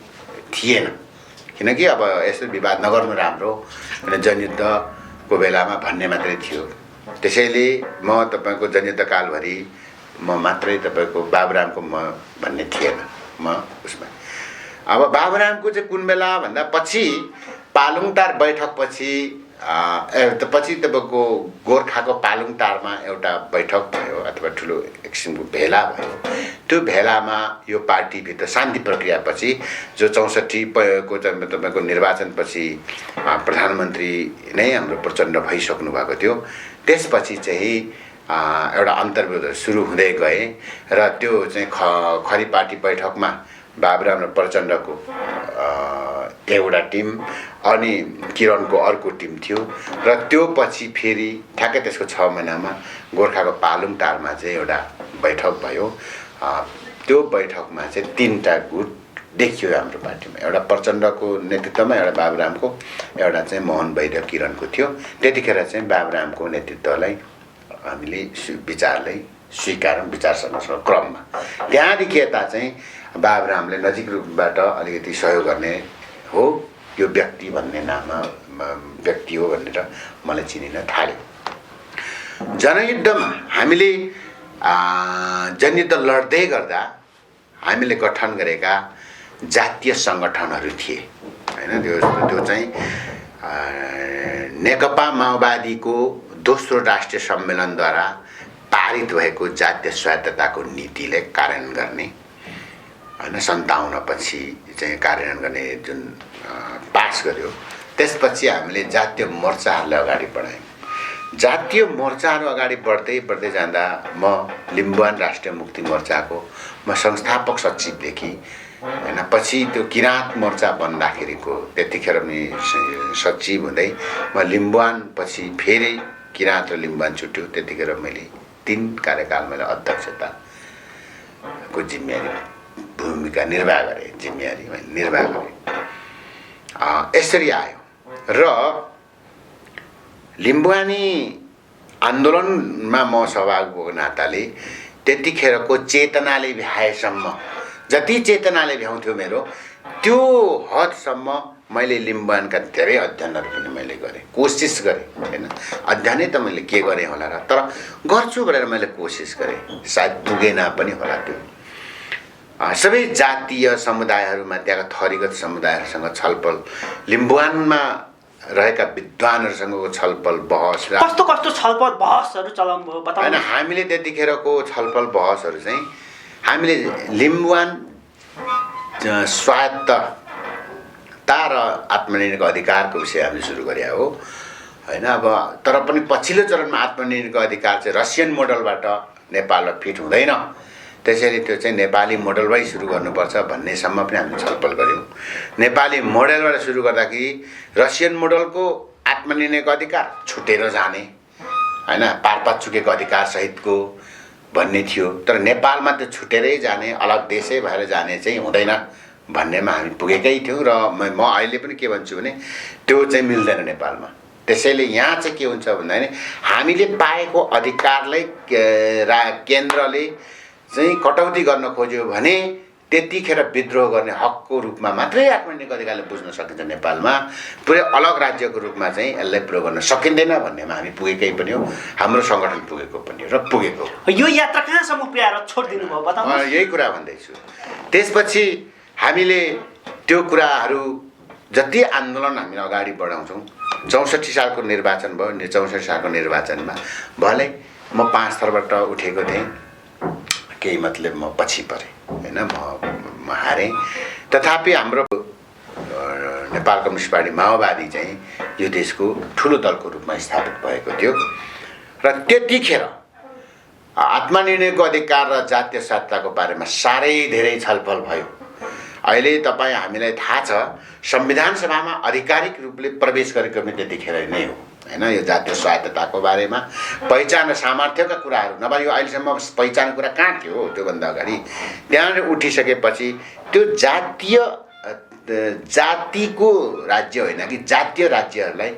थिएन, किनकि अब यसो विवाद नगर्नु राम्रो भने जनयुद्धको बेलामा भन्ने मात्रै थियो। त्यसैले म तपाईँको जनयुद्ध कालभरि म मात्रै तपाईँको बाबुरामको म भन्ने थिएन म उसमा। अब बाबुरामको चाहिँ कुन बेला भन्दा पछि पालुङटार बैठकपछि पछि तपाईँको गोर्खाको पालुङटारमा एउटा बैठक भयो अथवा ठुलो एक किसिमको भेला भयो। त्यो भेलामा यो पार्टीभित्र शान्ति प्रक्रियापछि जो 64 को तपाईँको निर्वाचनपछि प्रधानमन्त्री नै हाम्रो प्रचण्ड भइसक्नु भएको थियो। त्यसपछि चाहिँ एउटा अन्तर्विरोध सुरु हुँदै गए र त्यो चाहिँ खरी पार्टी बैठकमा बाबुराम र प्रचण्डको एउटा टिम अनि किरणको अर्को टिम थियो र त्यो पछि फेरि ठ्याक्कै त्यसको 6 महिनामा गोर्खाको पालुङटारमा चाहिँ एउटा बैठक भयो। त्यो बैठकमा चाहिँ 3टा गुट देखियो हाम्रो पार्टीमा। एउटा प्रचण्डको नेतृत्वमा, एउटा बाबुरामको, एउटा चाहिँ मोहन वैद्य किरणको थियो। त्यतिखेर चाहिँ बाबुरामको नेतृत्वलाई हामीले विचारलाई स्वीकारौँ, विचार संरक्षणको क्रममा। त्यहाँदेखि यता चाहिँ बाबुरामले नजिक रूपबाट अलिकति सहयोग गर्ने हो यो व्यक्ति भन्ने नाममा व्यक्ति हो भनेर मलाई चिनिन थाल्यो। जनयुद्धमा हामीले जनयुद्ध लड्दै गर्दा हामीले गठन गरेका जातीय सङ्गठनहरू थिए हैन। त्यो चाहिँ नेकपा माओवादीको दोस्रो राष्ट्रिय सम्मेलनद्वारा पारित भएको जातीय स्वायत्तताको नीतिले कार्यान्वयन गर्ने हैन, 57 पछि चाहिँ कार्यान्वयन गर्ने जुन पास गर्यो। त्यसपछि हामीले जातीय मोर्चाहरूलाई अगाडि बढायौँ। जातीय मोर्चाहरू अगाडि बढ्दै बढ्दै जाँदा म लिम्बुवान राष्ट्रिय मुक्ति मोर्चाको म संस्थापक सचिवदेखि हैन, पछि त्यो किराँत मोर्चा बन्दाखेरिको त्यतिखेर पनि सचिव हुँदै म लिम्बुवान, पछि फेरि किराँत र लिम्बुवान छुट्यो। त्यतिखेर मैले 3 कार्यकाल मैले अध्यक्षताको जिम्मेवारी भूमिका निर्वाह गरेँ, जिम्मेवारी मैले निर्वाह गरेँ। यसरी आयो र लिम्बुवानी आन्दोलनमा म सहभागी भएको नाताले त्यतिखेरको चेतनाले भ्याएसम्म, जति चेतनाले भ्याउँथ्यो मेरो, त्यो हदसम्म मैले लिम्बुवानका धेरै अध्ययनहरू पनि मैले गरेँ, कोसिस गरेँ हैन। अध्ययनै त मैले के गरेँ होला र, तर गर्छु भनेर मैले कोसिस गरेँ। सायद पुगेन पनि होला त्यो। सबै जातीय समुदायहरूमा त्यहाँका थरीगत समुदायहरूसँग छलफल, लिम्बुवानमा रहेका विद्वानहरूसँगको छलफल बहस, कस्तो कस्तो छलफल बहसहरू चलाउनु भयो बताउनु हैन। हामीले त्यतिखेरको छलफल बहसहरू चाहिँ हामीले लिम्बुवान स्वायत्तता र आत्मनिर्भरको अधिकारको विषय हामीले सुरु गरे हो हैन। अब तर पनि पछिल्लो चरणमा आत्मनिर्भरको अधिकार चाहिँ रसियन मोडलबाट नेपालमा फिट हुँदैन, त्यसैले त्यो चाहिँ नेपाली मोडलमै सुरु गर्नुपर्छ भन्नेसम्म पनि हामीले छलफल गऱ्यौँ। नेपाली मोडलबाट सुरु गर्दाखेरि रसियन मोडलको आत्मनिर्णयको अधिकार छुटेर जाने हैन, पारपात चुकेको अधिकार सहितको भन्ने थियो। तर नेपालमा त्यो छुटेरै जाने, अलग देशै भएर जाने चाहिँ हुँदैन भन्नेमा हामी पुगेकै थियौँ। र म अहिले पनि के भन्छु भने त्यो चाहिँ मिल्दैन नेपालमा। त्यसैले यहाँ चाहिँ के हुन्छ भन्दाखेरि हामीले पाएको अधिकारलाई केन्द्रले चाहिँ कटौती गर्न खोज्यो भने त्यतिखेर विद्रोह गर्ने हकको रूपमा मात्रै आत्मनिर्भर अधिकारले बुझ्न सकिन्छ नेपालमा। पुरै अलग राज्यको रूपमा चाहिँ यसलाई प्रयोग गर्न सकिँदैन भन्नेमा हामी पुगेकै पनि हो, हाम्रो सङ्गठन पुगेको पनि हो र पुगेको। यो यात्रा कहाँसम्म पुर्याएर छोडिदिनु भयो बताउनु। यही कुरा भन्दैछु। त्यसपछि हामीले त्यो कुराहरू जति आन्दोलन हामीले अगाडि बढाउँछौँ, 64 सालको निर्वाचन भयो। 64 सालको निर्वाचनमा भलै म 5 थरबाट उठेको थिएँ, केही मतलब म पछि परेँ हैन, म हारेँ। तथापि हाम्रो नेपाल कम्युनिस्ट पार्टी माओवादी चाहिँ यो देशको ठुलो दलको रूपमा स्थापित भएको थियो र त्यतिखेर आत्मनिर्णयको अधिकार र जातीय सत्ताको बारेमा साह्रै धेरै छलफल भयो। अहिले तपाईँ हामीलाई थाहा छ संविधान सभामा आधिकारिक रूपले प्रवेश गरेको पनि त्यतिखेर नै हो हैन। यो जातीय स्वायत्तताको बारेमा पहिचान र सामर्थ्यका कुराहरू नभए यो अहिलेसम्म पहिचान कुरा कहाँ थियो त्योभन्दा अगाडि। त्यहाँनिर उठिसकेपछि त्यो जातिको राज्य होइन कि जातीय राज्यहरूलाई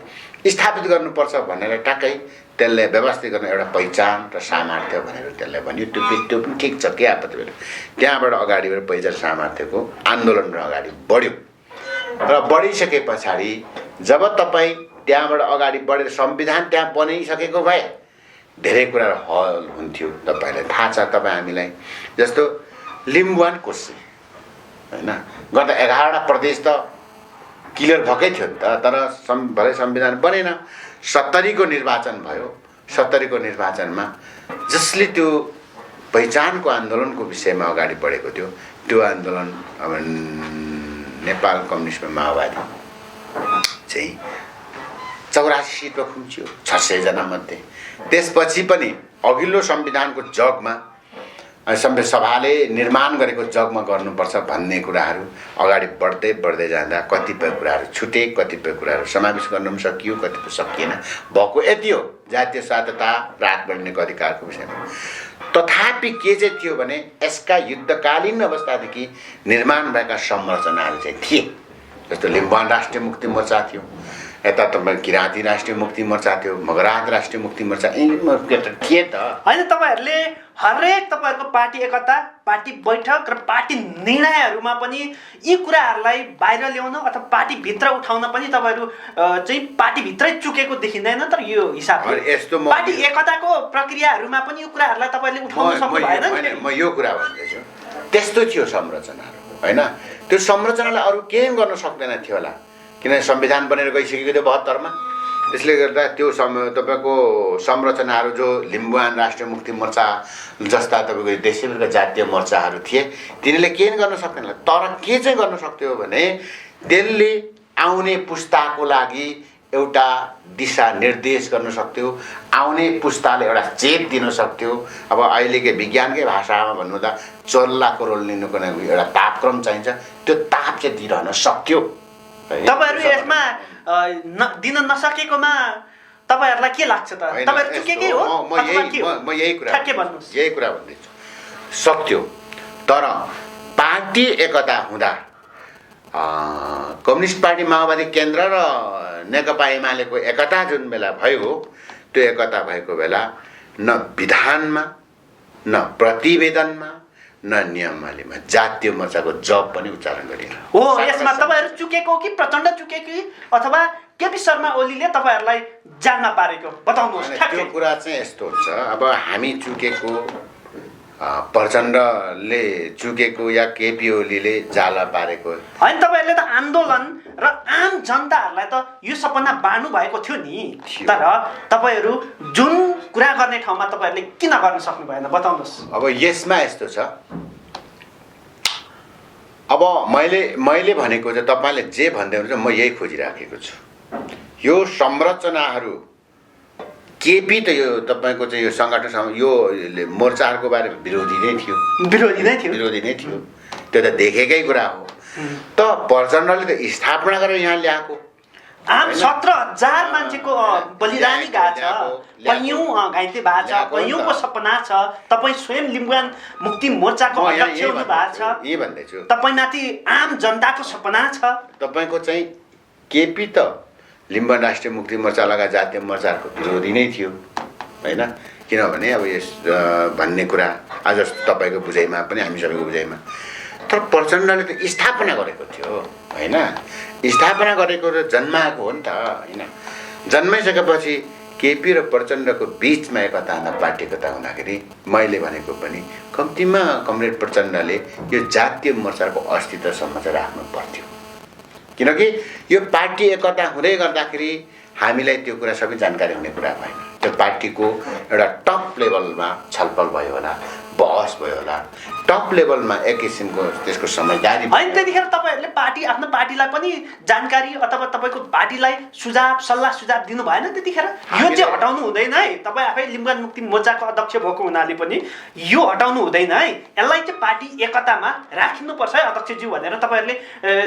स्थापित गर्नुपर्छ भनेर टक्कै त्यसलाई व्यवस्थित गर्न एउटा पहिचान र सामर्थ्य भनेर त्यसलाई भन्यो। त्यो पनि ठिक छ, के आपत्ति भएन। त्यहाँबाट अगाडि बढेर पहिचान सामर्थ्यको आन्दोलन अगाडि बढ्यो र बढिसके पछाडि जब तपाईँ त्यहाँबाट अगाडि बढेर संविधान त्यहाँ बनाइसकेको भए धेरै कुराहरू हल हुन्थ्यो। तपाईँलाई थाहा छ, तपाईँ हामीलाई जस्तो लिम्बुवान कोशी हैन, गत 11वटा प्रदेश त क्लियर भएकै थियो नि त, तर भरे संविधान बनेन। 70 को निर्वाचन भयो। 70 को निर्वाचनमा जसले त्यो पहिचानको आन्दोलनको विषयमा अगाडि बढेको थियो, त्यो आन्दोलन अब नेपाल कम्युनिस्ट माओवादी चाहिँ 84 सिटमा खुम्च्यो, 600 जना मध्ये। त्यसपछि पनि अघिल्लो संविधानको जगमा संविधान सभाले निर्माण गरेको जगमा गर्नुपर्छ भन्ने कुराहरू अगाडि बढ्दै बढ्दै जाँदा कतिपय कुराहरू छुटे, कतिपय कुराहरू समावेश गर्न पनि सकियो, कतिपय सकिएन। भएको यति हो जातीय स्वाधीनता र आत्मनिर्भरको अधिकारको विषयमा। तथापि के चाहिँ थियो भने यसका युद्धकालीन अवस्थादेखि निर्माण भएका संरचनाहरू चाहिँ थिए। जस्तो लिम्बुवान राष्ट्रिय मुक्ति मोर्चा थियो, यता तपाईँ किराँती राष्ट्रिय मुक्ति मोर्चा थियो, मगराहत राष्ट्रिय मुक्ति मोर्चा, थिए त होइन। तपाईँहरूले हरेक तपाईँहरूको पार्टी एकता, पार्टी बैठक र पार्टी निर्णयहरूमा पनि यी कुराहरूलाई बाहिर ल्याउन अथवा पार्टीभित्र उठाउन पनि तपाईँहरू चाहिँ पार्टीभित्रै चुकेको देखिँदैन। तर यो हिसाबले पार्टी एकताको प्रक्रियाहरूमा पनि यो कुराहरूलाई तपाईँहरूले उठाउन सक्नु भएन। म यो कुरा भन्दैछु, त्यस्तो थियो संरचनाहरू, होइन? त्यो संरचनालाई अरू केही गर्न सक्दैन थियो होला, किनभने संविधान बनेर गइसकेको थियो 72मा। त्यसले गर्दा त्यो तपाईँको संरचनाहरू जो लिम्बुवान राष्ट्रिय मुक्ति मोर्चा जस्ता तपाईँको देशैभरिका जातीय मोर्चाहरू थिए, तिनीहरूले केही गर्न सक्दैन। तर के चाहिँ गर्न सक्थ्यो भने त्यसले आउने पुस्ताको लागि एउटा दिशा निर्देश गर्न सक्थ्यो, आउने पुस्ताले एउटा चेत दिन सक्थ्यो। अब अहिलेकै विज्ञानकै भाषामा भन्नुहुँदा चल्ला कोरोल लिनुको लागि एउटा तापक्रम चाहिन्छ, त्यो ताप चाहिँ दिइरहन सक्थ्यो। तपाईहरु यसमा दिन नसकेकोमा तपाईहरुलाई के लाग्छ त? तपाईहरु चुकेकै हो अथवा के हो? म यही कुरा भन्दैछु, सक्थ्यो। तर पार्टी एकता हुँदा कम्युनिस्ट पार्टी माओवादी केन्द्र र नेकपा एमालेको एकता जुन बेला भयो, त्यो एकता भएको बेला न विधानमा, न प्रतिवेदनमा, न नियमावलीमा जातीय मोर्चाको जब पनि उच्चारण गरिएन। हो, यसमा तपाईहरु चुकेको कि प्रचण्ड चुकेको अथवा केपी शर्मा ओलीले तपाईहरुलाई जानमा पारेको बताउनुहोस्। त्यो कुरा चाहिँ यस्तो हुन्छ, अब हामी चुकेको, प्रचण्डले चुकेको या केपी ओलीले जाला पारेको होइन। तपाईहरुले त आन्दोलन र आम जनताहरूलाई त यो सपना बाँड्नु भएको थियो नि। तर तपाईहरु जुन कुरा गर्ने ठाउँमा तपाईहरुले किन गर्न सक्नु भएन बताउनुहोस्। अब यसमा यस्तो छ, अब मैले भनेको चाहिँ तपाईँले जे भन्दै हुनुहुन्छ म यही खोजिराखेको छु। यो संरचनाहरू केपी त यो तपाईँको चाहिँ यो सङ्गठन यो मोर्चाहरूको बारेमा विरोधी नै थियो। त्यो त देखेकै कुरा हो। त प्रचण्डले त स्थापना गरेर यहाँ ल्याएको आम 17,000 मान्छेको बलिदानी गएको छ, कैयौँ घाइते भएको छ, कैयौँको सपना छ। तपाईँ स्वयं लिम्बुवान मुक्ति मोर्चाको अध्यक्ष हुनु भएको छ। यही भन्दैछु, तपाईँमाथि आम जनताको सपना छ। तपाईँको चाहिँ केपी त लिम्बुवान राष्ट्रिय मुक्ति मोर्चा लगायत जातीय मोर्चाहरूको विरोधी नै थियो, होइन? किनभने अब यस भन्ने कुरा आज तपाईँको बुझाइमा पनि हामी सबैको बुझाइमा। तर प्रचण्डले त स्थापना गरेको थियो, होइन? स्थापना गरेको र जन्माएको हो नि त, होइन? जन्माइसकेपछि केपी र प्रचण्डको बिचमा एकता हुँदा पार्टी एकता हुँदाखेरि मैले भनेको पनि कम्तीमा कमरेड प्रचण्डले यो जातीय मोर्चाको अस्तित्वसम्म चाहिँ राख्नु पर्थ्यो। किनकि यो पार्टी एकता हुँदै गर्दाखेरि हामीलाई त्यो कुरा सबै जानकारी हुने कुरा भएन। त्यो पार्टीको एउटा टप लेभलमा छलफल भयो होला, बहस भयो होला, टप लेभलमा एक किसिमको त्यसको समझदारी होइन। त्यतिखेर तपाईँहरूले आफ्नो पार्टीलाई पनि जानकारी अथवा तपाईँको पार्टीलाई सल्लाह सुझाव दिनु भएन त्यतिखेर? यो चाहिँ हटाउनु हुँदैन है। तपाईँ आफै लिम्बुवान मुक्ति मोर्चाको अध्यक्ष भएको हुनाले पनि यो हटाउनु हुँदैन है। यसलाई चाहिँ पार्टी एकतामा राख्नुपर्छ है अध्यक्षज्यू भनेर तपाईँहरूले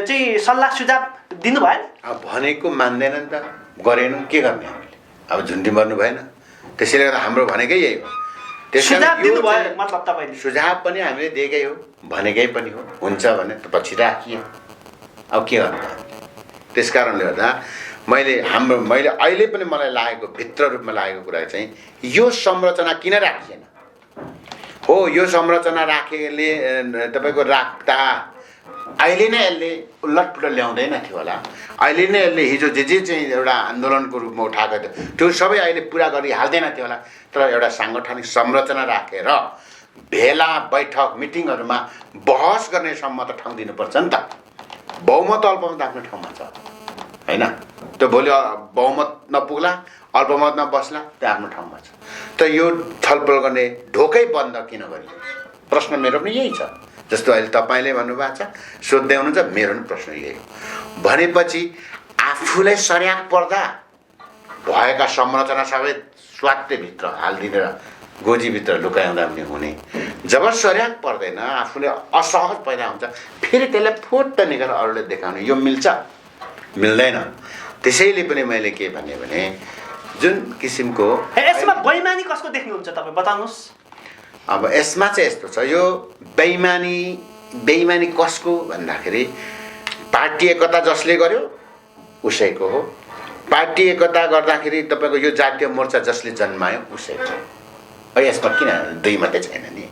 चाहिँ सल्लाह सुझाव दिनु भएन? भनेको मान्दैन नि त, गरेन के गर्ने हामीले? अब झुन्डी मर्नु भएन। त्यसैले गर्दा हाम्रो भनेकै यही हो। सुझाव दिनुभयो मतलब तपाईले? सुझाव पनि हामीले दिएकै हो, भनेकै पनि हो। हुन्छ भने त पछि राखिए, अब के गर्नु? त्यस कारणले गर्दा मैले अहिले पनि मलाई लागेको भित्र रूपमा लागेको कुरा चाहिँ यो संरचना किन राखिएन हो। यो संरचना राखेले तपाईँको राख्दा अहिले नै यसले उलटपुलट ल्याउँदैन थियो होला। अहिले नै यसले हिजो जे चाहिँ एउटा आन्दोलनको रूपमा उठाएको थियो त्यो सबै अहिले पुरा गरिहाल्दैन थियो होला। तर एउटा साङ्गठनिक संरचना राखेर भेला बैठक मिटिङहरूमा बहस गर्नेसम्म त ठाउँ दिनुपर्छ नि त। बहुमत अल्पमत आफ्नो ठाउँमा छ, होइन? त्यो भोलि बहुमत नपुग्ला, अल्पमत नबस्ला, त्यो आफ्नो ठाउँमा छ। त यो छलफल गर्ने ढोकै बन्द किन गरियो? प्रश्न मेरो पनि यही छ। जस्तो अहिले तपाईँले भन्नुभएको छ, सोध्दै हुनुहुन्छ, मेरो पनि प्रश्न यही हो। भनेपछि आफूलाई सर्याक पर्दा भएका संरचना सबै स्वात्यभित्र हालिदिएर गोजीभित्र लुकाउँदा पनि हुने। जब सर्याक पर्दैन, आफूले असहज पैदा हुन्छ, फेरि त्यसलाई फुट्ट निकालेर अरूले देखाउने, यो मिल्छ? मिल्दैन। त्यसैले पनि मैले के भने जुन किसिमको यसमा बेइमानी कसको देख्नुहुन्छ तपाईँ बताउनुहोस्? अब यसमा चाहिँ यस्तो छ, यो बेइमानी कसको भन्दाखेरि पार्टी एकता जसले गर्यो उसैको हो। पार्टी एकता गर्दाखेरि तपाईँको यो जातीय मोर्चा जसले जन्मायो उसैको हो। यसमा किन दुई मात्रै छैन नि?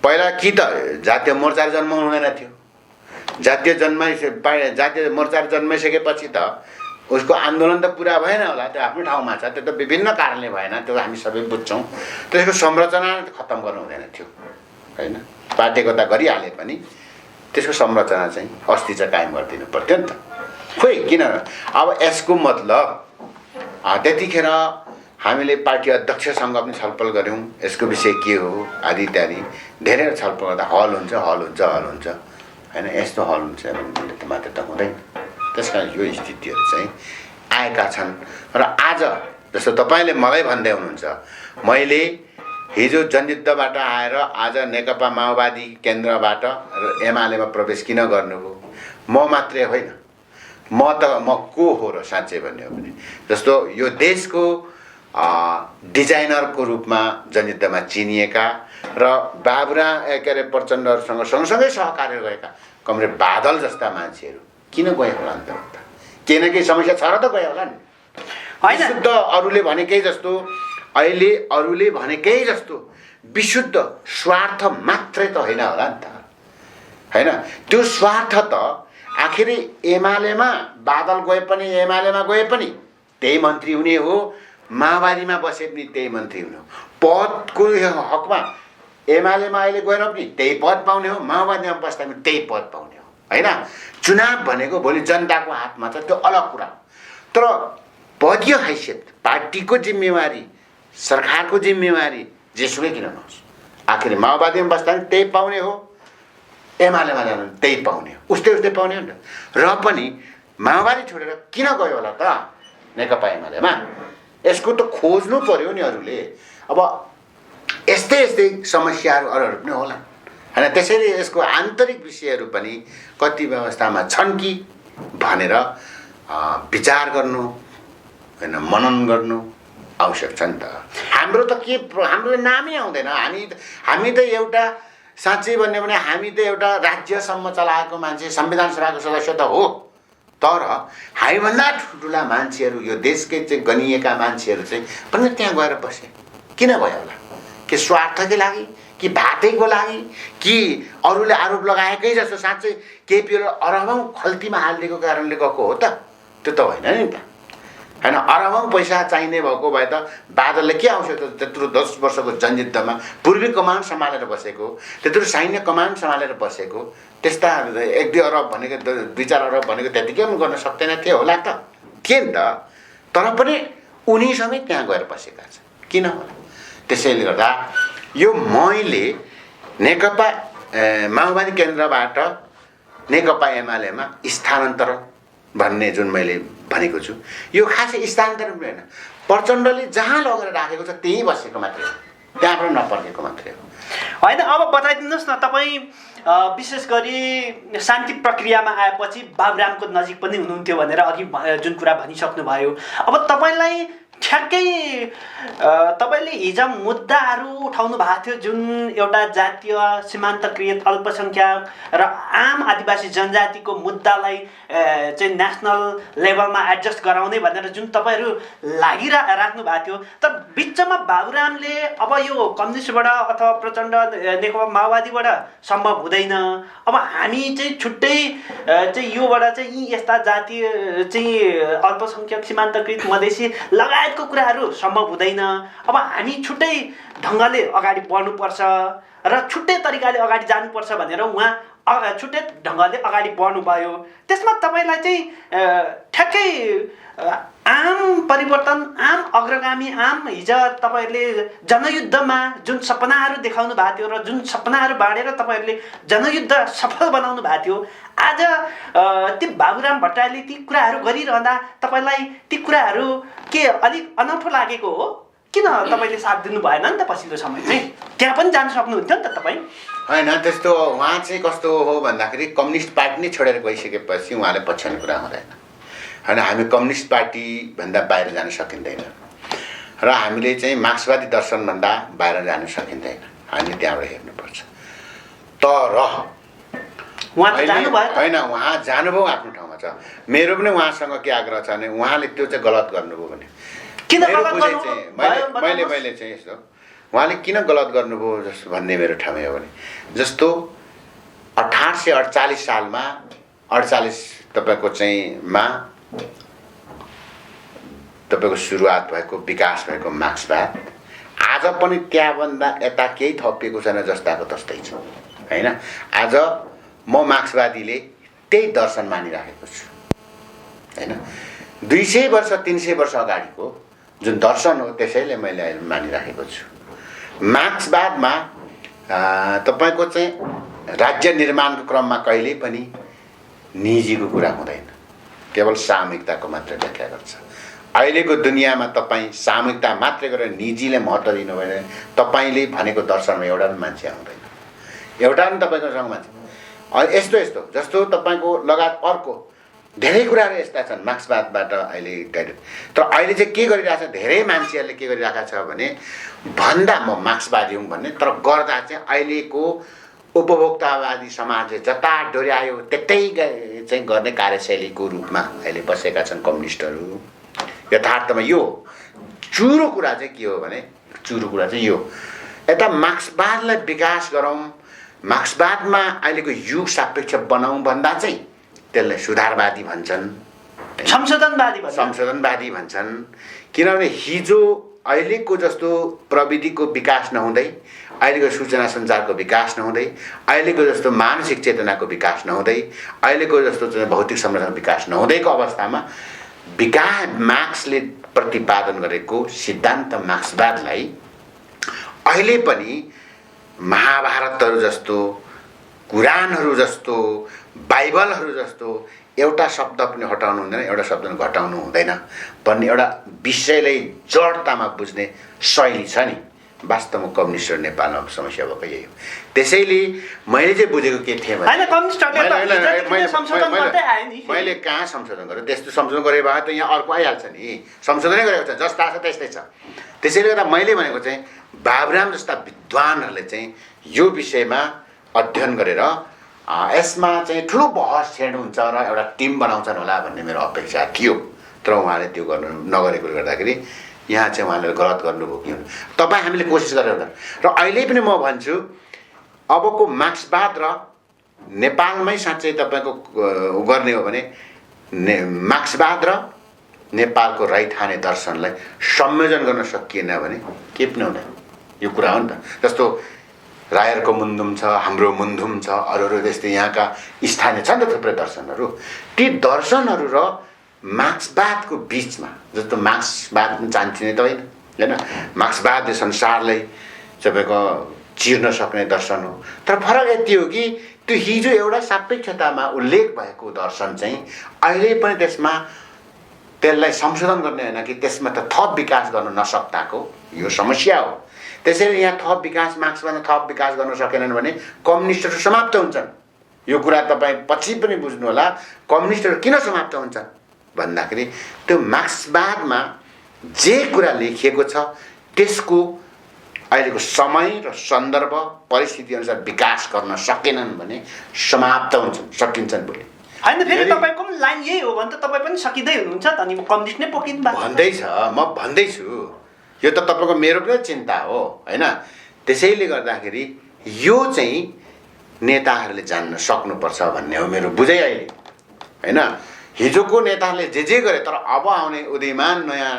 पहिला कि त जातीय मोर्चाले जन्माउनु हुँदैन थियो। जातीय मोर्चाले जन्माइसकेपछि त उसको आन्दोलन त पुरा भएन होला, त्यो आफ्नो ठाउँमा छ, त्यो त विभिन्न कारणले भएन, त्यो हामी सबै बुझ्छौँ। त्यसको संरचना खत्तम गर्नु हुँदैन थियो होइन। पार्टी एकता गरिहाले पनि त्यसको संरचना चाहिँ अस्ति चाहिँ कायम गरिदिनु पर्थ्यो नि त। खोइ किन? अब यसको मतलब त्यतिखेर हामीले पार्टी अध्यक्षसँग पनि छलफल गऱ्यौँ, यसको विषय के हो आदि इत्यादि धेरै छलफल गर्दा हल हुन्छ होइन। यस्तो हल हुन्छ भन्ने त मात्र त हुँदैन। त्यस कारण यो स्थितिहरू चाहिँ आएका छन्। र आज जस्तो तपाईँले मलाई भन्दै हुनुहुन्छ, मैले हिजो जनयुद्धबाट आएर आज नेकपा माओवादी केन्द्रबाट एमालेमा प्रवेश किन गर्नुभयो? म मात्रै होइन, म को हो र साँच्चै भन्ने हो भने जस्तो यो देशको डिजाइनरको रूपमा जनयुद्धमा चिनिएका र प्रचण्डहरूसँग सँगसँगै सहकार्य गरेका कमरेड बादल जस्ता मान्छेहरू किन गए होला नि त? केही न केही समस्या छ र त गयो होला नि। विशुद्ध अरूले भनेकै जस्तो, अहिले अरूले भनेकै जस्तो विशुद्ध स्वार्थ मात्रै त होइन होला नि त होइन। त्यो स्वार्थ त आखिरै एमालेमा बादल गए पनि एमालेमा गए पनि त्यही मन्त्री हुने हो, माओवादीमा बसे पनि त्यही मन्त्री हुने हो। पदको हकमा एमालेमा अहिले गएर पनि त्यही पद पाउने हो, माओवादीमा बस्दा पनि त्यही पद पाउने हो होइन। चुनाव भनेको भोलि जनताको हातमा छ, त्यो अलग कुरा हो। तर पदीय हैसियत, पार्टीको जिम्मेवारी, सरकारको जिम्मेवारी जेसुकै किन नहोस्, आखिर माओवादीमा बस्दा पनि त्यही पाउने हो, एमालेमा जानु त्यही पाउने हो, उस्तै पाउने हो नि त। र पनि माओवादी छोडेर किन गयो होला त नेकपा एमालेमा? यसको त खोज्नु पर्यो नि अरूले। अब यस्तै समस्याहरू अरूहरू पनि होला होइन। त्यसैले यसको आन्तरिक विषयहरू पनि कति व्यवस्थामा छन् कि भनेर विचार गर्नु होइन, मनन गर्नु आवश्यक छ नि त। हाम्रो त हाम्रो नामै आउँदैन। हामी त एउटा साँच्चै भन्यो भने हामी त एउटा राज्यसम्म चलाएको मान्छे, संविधान सभाको सदस्य त हो। तर हामीभन्दा ठुला मान्छेहरू, यो देशकै चाहिँ गनिएका मान्छेहरू चाहिँ पनि त्यहाँ गएर बसे। किन भयो होला? कि स्वार्थकै लागि, कि भातैको लागि, कि अरूले आरोप लगाएकै जस्तो साँच्चै केपीले अरबौँ खल्तीमा हालिदिएको कारणले गएको हो त? त्यो त होइन नि त होइन। अरबौँ पैसा चाहिने भएको भए त बादलले के आउँछ त? त्यत्रो 10 वर्षको जनयुद्धमा पूर्वी कमान सम्हालेर बसेको, त्यत्रो सैन्य कमान सम्हालेर बसेको, त्यस्ता 1-2 अरब भनेको 2-4 अरब भनेको त्यतिकै पनि गर्न सक्दैन थियो होला त? थिए नि त। तर पनि उनी समेत त्यहाँ गएर बसेका छन्। किन होला? त्यसैले गर्दा यो मैले नेकपा माओवादी केन्द्रबाट नेकपा एमालेमा स्थानान्तरण भन्ने जुन मैले भनेको छु, यो खासै स्थानान्तरण पनि होइन। प्रचण्डले जहाँ लगेर राखेको छ त्यहीँ बसेको मात्रै हो, त्यहाँबाट नपर्केको मात्रै हो होइन। अब बताइदिनुहोस् न, तपाईँ विशेष गरी शान्ति प्रक्रियामा आएपछि बाबुरामको नजिक पनि हुनुहुन्थ्यो भनेर अघि जुन कुरा भनिसक्नुभयो। अब तपाईँलाई ठ्याक्कै तपाईँले हिजो मुद्दाहरू उठाउनु भएको थियो, जुन एउटा जातीय सीमान्तकृत अल्पसङ्ख्यक र आम आदिवासी जनजातिको मुद्दालाई चाहिँ नेसनल लेभलमा एडजस्ट गराउने भनेर जुन तपाईँहरू लागिराख्नु भएको थियो। तर बिचमा बाबुरामले अब यो कम्युनिस्टबाट अथवा प्रचण्ड नेकपा माओवादीबाट सम्भव हुँदैन, अब हामी चाहिँ छुट्टै चाहिँ योबाट चाहिँ यी यस्ता जातीय चाहिँ अल्पसङ्ख्यक सीमान्तकृत मधेसी लगायतको कुराहरू सम्भव हुँदैन, अब हामी छुट्टै ढङ्गले अगाडि बढ्नुपर्छ र छुट्टै तरिकाले अगाडि जानुपर्छ भनेर उहाँ छुट्टै ढङ्गले अगाडि बढ्नुभयो। त्यसमा तपाईँलाई चाहिँ ठ्याक्कै आम परिवर्तन, आम अग्रगामी, आम हिजो तपाईँहरूले जनयुद्धमा जुन सपनाहरू देखाउनु भएको थियो र जुन सपनाहरू बाँडेर तपाईँहरूले जनयुद्ध सफल बनाउनु भएको थियो, आज ती बाबुराम भट्टराईले ती कुराहरू गरिरहँदा तपाईँलाई ती कुराहरू के अलिक अनौठो लागेको हो? किन तपाईँले साथ दिनु भएन नि त पछिल्लो समय चाहिँ? त्यहाँ पनि जान सक्नुहुन्थ्यो नि त तपाईँ। होइन त्यस्तो उहाँ चाहिँ कस्तो हो भन्दाखेरि कम्युनिस्ट पार्टी नै छोडेर गइसकेपछि उहाँले पछ्याउने कुरा हुँदैन। होइन हामी कम्युनिस्ट पार्टीभन्दा बाहिर जान सकिँदैन र हामीले चाहिँ मार्क्सवादी दर्शनभन्दा बाहिर जान सकिँदैन। हामीले त्यहाँबाट हेर्नुपर्छ। तर उहाँ त जानुभयो। होइन उहाँ जानुभयो आफ्नो ठाउँमा छ। मेरो पनि उहाँसँग के आग्रह छ भने उहाँले त्यो चाहिँ गलत गर्नुभयो भने किन मेरो गलत बुझाइ गर्नुभयो? चाहिँ मैले चाहिँ यस्तो उहाँले किन गलत गर्नुभयो जस्तो भन्ने मेरो ठाउँमा हो भने जस्तो 1848 सालमा 48 तपाईँको तपाईँको सुरुवात भएको विकास भएको मार्क्सवाद आज पनि त्यहाँभन्दा यता केही थपिएको छैन जस्ताको तस्तै छ। होइन आज म मार्क्सवादीले त्यही दर्शन मानिराखेको छु। होइन 200 वर्ष 300 वर्ष अगाडिको जुन दर्शन हो त्यसैले मैले अहिले मानिराखेको छु। मार्क्सवादमा तपाईँको चाहिँ राज्य निर्माणको क्रममा कहिल्यै पनि निजीको कुरा हुँदैन, केवल सामूहिकताको मात्र व्याख्या गर्छ। अहिलेको दुनियाँमा तपाईँ सामूहिकता मात्रै गरेर निजीले महत्त्व दिनु भने तपाईँले भनेको दर्शनमा एउटा पनि मान्छे आउँदैन, एउटा पनि तपाईँको सँग मान्छे। यस्तो यस्तो जस्तो तपाईँको लगायत अर्को धेरै कुराहरू यस्ता छन् मार्क्सवादबाट अहिले गाइडेड। तर अहिले चाहिँ के गरिरहेको छ धेरै मान्छेहरूले के गरिरहेको छ भने भन्दा म मार्क्सवादी हुँ भन्ने, तर गर्दा चाहिँ अहिलेको उपभोक्तावादी समाजले जता डोर्यायो त्यतै चाहिँ गर्ने कार्यशैलीको रूपमा अहिले बसेका छन् कम्युनिस्टहरू। यथार्थमा यो चुरो कुरा चाहिँ के हो भने चुरो कुरा चाहिँ यो यता मार्क्सवादलाई विकास गरौँ, मार्क्सवादमा अहिलेको युग सापेक्ष बनाऊँ भन्दा चाहिँ त्यसलाई सुधारवादी भन्छन्, संशोधनवादी भन्छन्। किनभने हिजो अहिलेको जस्तो प्रविधिको विकास नहुँदै, अहिलेको सूचना सञ्चारको विकास नहुँदै, अहिलेको जस्तो मानसिक चेतनाको विकास नहुँदै, अहिलेको जस्तो भौतिक संरचनाको विकास नहुँदैको अवस्थामा मार्क्सले प्रतिपादन गरेको सिद्धान्त मार्क्सवादलाई अहिले पनि महाभारतहरू जस्तो, कुरानहरू जस्तो, बाइबलहरू जस्तो एउटा शब्द पनि हटाउनु हुँदैन, एउटा शब्द पनि घटाउनु हुँदैन भन्ने एउटा विषयलाई जडतामा बुझ्ने शैली छ नि। वास्तवमा कम्युनिस्टहरू नेपालमा समस्या भएको यही हो। त्यसैले मैले चाहिँ बुझेको के थिएँ भने मैले कहाँ संशोधन गरेँ, त्यस्तो संशोधन गरे भए त यहाँ अर्को आइहाल्छ नि। संशोधनै गरेको छ, जस्ता छ त्यस्तै छ। त्यसैले गर्दा मैले भनेको चाहिँ बाबुराम जस्ता विद्वानहरूले चाहिँ यो विषयमा अध्ययन गरेर यसमा चाहिँ ठुलो बहस छेड्नुहुन्छ र एउटा टिम बनाउँछन् होला भन्ने मेरो अपेक्षा थियो। तर उहाँले त्यो गर्नु नगरेकोले गर्दाखेरि यहाँ चाहिँ उहाँले गलत गर्नुभयो कि तपाईँ हामीले कोसिस गरेर र अहिले पनि म भन्छु अबको मार्क्सवाद र नेपालमै साँच्चै तपाईँको गर्ने हो भने मार्क्सवाद र नेपालको रैथाने दर्शनलाई संयोजन गर्न सकिएन भने के पनि हुँदैन। यो कुरा हो नि त। जस्तो रायरको मुन्धुम छ, हाम्रो मुन्धुम छ, अरू त्यस्तै यहाँका स्थानीय छन् त थुप्रै दर्शनहरू। ती दर्शनहरू र मार्क्सवादको बिचमा जस्तो मार्क्सवाद चाहन्छु नै त होइन, मार्क्सवादले संसारलाई तपाईँको चिर्न सक्ने दर्शन हो। तर फरक यति हो कि त्यो हिजो एउटा सापेक्षतामा उल्लेख भएको दर्शन चाहिँ अहिले पनि त्यसमा त्यसलाई संशोधन गर्ने होइन कि त्यसमा त थप विकास गर्न नसक्दाको यो समस्या हो। त्यसैले यहाँ थप विकास मार्क्सवादमा थप विकास गर्न सकेनन् भने कम्युनिस्टहरू समाप्त हुन्छन्। यो कुरा तपाईँ पछि पनि बुझ्नु होला। कम्युनिस्टहरू किन समाप्त हुन्छन् भन्दाखेरि त्यो मार्क्सवादमा जे कुरा लेखिएको छ त्यसको अहिलेको समय र सन्दर्भ परिस्थिति अनुसार विकास गर्न सकेनन् भने समाप्त हुन्छन्, सकिन्छन् भोलि। होइन फेरि तपाईँको पनि लाइन यही हो भने त तपाईँ पनि सकिँदै हुनुहुन्छ त अनि कम्युनिस्ट नै पकिनु भन्दैछ। म भन्दैछु यो त तपाईँको मेरो पनि चिन्ता हो होइन। त्यसैले गर्दाखेरि यो चाहिँ नेताहरूले जान्न सक्नुपर्छ भन्ने हो मेरो बुझाइ अहिले होइन। हिजोको नेताहरूले जे गरे तर अब आउने उदयमान नयाँ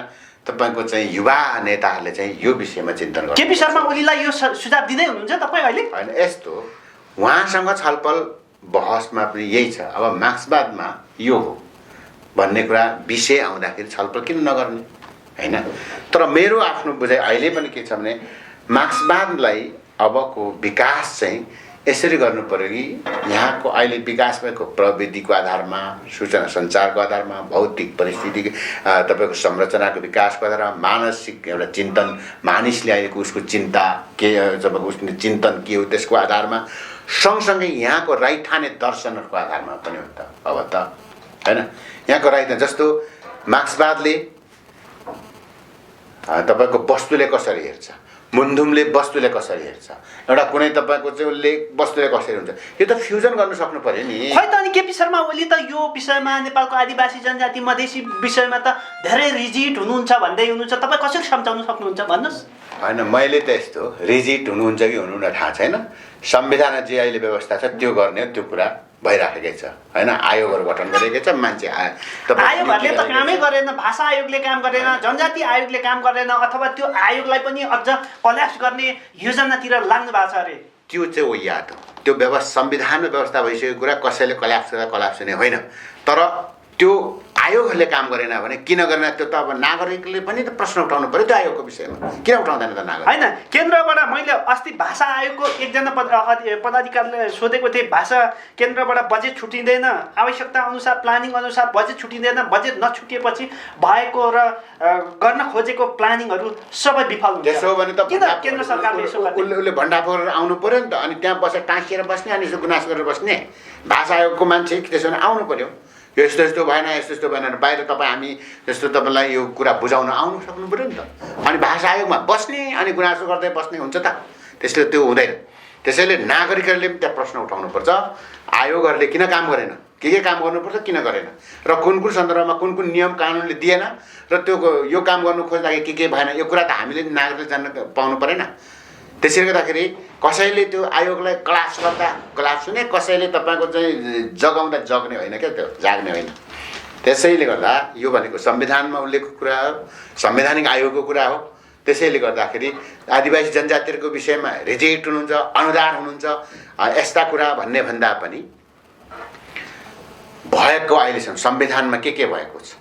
तपाईँको चाहिँ युवा नेताहरूले चाहिँ यो विषयमा चिन्तन गर्नु। केपी शर्मा ओलीलाई यो सुझाव दिँदै हुनुहुन्छ तपाईँ अहिले? होइन यस्तो उहाँसँग छलफल बहसमा पनि यही छ। अब मार्क्सवादमा यो हो भन्ने कुरा विषय आउँदाखेरि छलफल किन नगर्ने होइन। तर मेरो आफ्नो बुझाइ अहिले पनि के छ भने मार्क्सवादलाई अबको विकास चाहिँ यसरी गर्नु पर्यो कि यहाँको अहिले विकास भएको प्रविधिको आधारमा, सूचना सञ्चारको आधारमा, भौतिक परिस्थिति तपाईँको संरचनाको विकासको आधारमा, मानसिक एउटा चिन्तन, मानिसले अहिलेको उसको चिन्ता के, तपाईँको उसको चिन्तन के हो त्यसको आधारमा, सँगसँगै यहाँको रैथाने दर्शनहरूको आधारमा पनि हो त। अब त होइन, यहाँको रैथाने जस्तो मार्क्सवादले तपाईँको वस्तुले कसरी हेर्छ, मुन्धुमले वस्तुले कसरी हेर्छ, एउटा कुनै तपाईँको चाहिँ उसले वस्तुले कसरी हुन्छ, यो त फ्युजन गर्नु सक्नु पर्यो नि। खै त अनि केपी शर्मा ओली त यो विषयमा, नेपालको आदिवासी जनजाति मधेसी विषयमा त धेरै रिजिड हुनुहुन्छ भन्दै हुनुहुन्छ, तपाईँ कसरी सम्झाउन सक्नुहुन्छ भन्नुहोस्। होइन, मैले त यस्तो रिजिड हुनुहुन्छ कि हुनुहुन्न थाहा छैन, संविधानमा जे अहिले व्यवस्था छ त्यो गर्ने हो, त्यो कुरा भइराखेकै छ होइन। आयोगहरू गठन गरेकै छ, मान्छे आयोगहरूले त कामै गरेन, भाषा आयोगले काम गरेन, जनजाति आयोगले काम गरेन, अथवा त्यो आयोगलाई पनि अझ कल्याप्स गर्ने योजनातिर लाग्नु भएको छ अरे। त्यो चाहिँ हो याद हो, त्यो संविधानमा व्यवस्था भइसकेको कुरा कसैले कल्याप्स गर्दा कल्याप्स हुने होइन। तर त्यो आयोगहरूले काम गरेन भने किन गरेन, त्यो त अब नागरिकले पनि त प्रश्न उठाउनु पर्यो त्यो आयोगको विषयमा, किन उठाउँदैन त नागरिक? होइन, केन्द्रबाट मैले अस्ति भाषा आयोगको एकजना पदाधिकारीले सोधेको थिएँ, भाषा केन्द्रबाट बजेट छुटिँदैन, आवश्यकता अनुसार प्लानिङ अनुसार बजेट छुटिँदैन, बजेट नछुटिएपछि भएको र गर्न खोजेको प्लानिङहरू सबै विफल हुन्छ। त्यसो भने त किन केन्द्र सरकारले यसो गर्छ? उसले भण्डाफोर आउनु पर्यो नि त, अनि त्यहाँ बसेर टाँकिएर बस्ने, अनि यसो गुनासो गरेर बस्ने भाषा आयोगको मान्छे त्यसो भने आउनु पर्यो। यो यस्तो यस्तो भएन, यस्तो यस्तो भएन, बाहिर तपाईँ हामी जस्तो तपाईँलाई यो कुरा बुझाउन आउनु सक्नु पऱ्यो नि त। अनि भाषा आयोगमा बस्ने अनि गुनासो गर्दै बस्ने हुन्छ त, त्यसले त्यो हुँदैन। त्यसैले नागरिकहरूले पनि त्यहाँ प्रश्न उठाउनुपर्छ, आयोगहरूले किन काम गरेन, के काम गर्नुपर्छ, किन गरेन, र कुन कुन सन्दर्भमा कुन कुन नियम कानुनले दिएन, र त्यो यो काम गर्नु खोज्दाखेरि के भएन, यो कुरा त हामीले नागरिकले जान्न पाउनु परेन। त्यसैले गर्दाखेरि कसैले त्यो आयोगलाई क्लास गर्दा क्लास हुने, कसैले तपाईँको चाहिँ जगाउँदा जग्ने होइन क्या, त्यो जाग्ने होइन। त्यसैले गर्दा यो भनेको संविधानमा उल्लेखको कुरा हो, संवैधानिक आयोगको कुरा हो। त्यसैले गर्दाखेरि आदिवासी जनजातिहरूको विषयमा रिजेक्ट हुनुहुन्छ, अनुदार हुनुहुन्छ, यस्ता कुरा भन्ने भन्दा पनि भएको अहिलेसम्म संविधानमा के भएको छ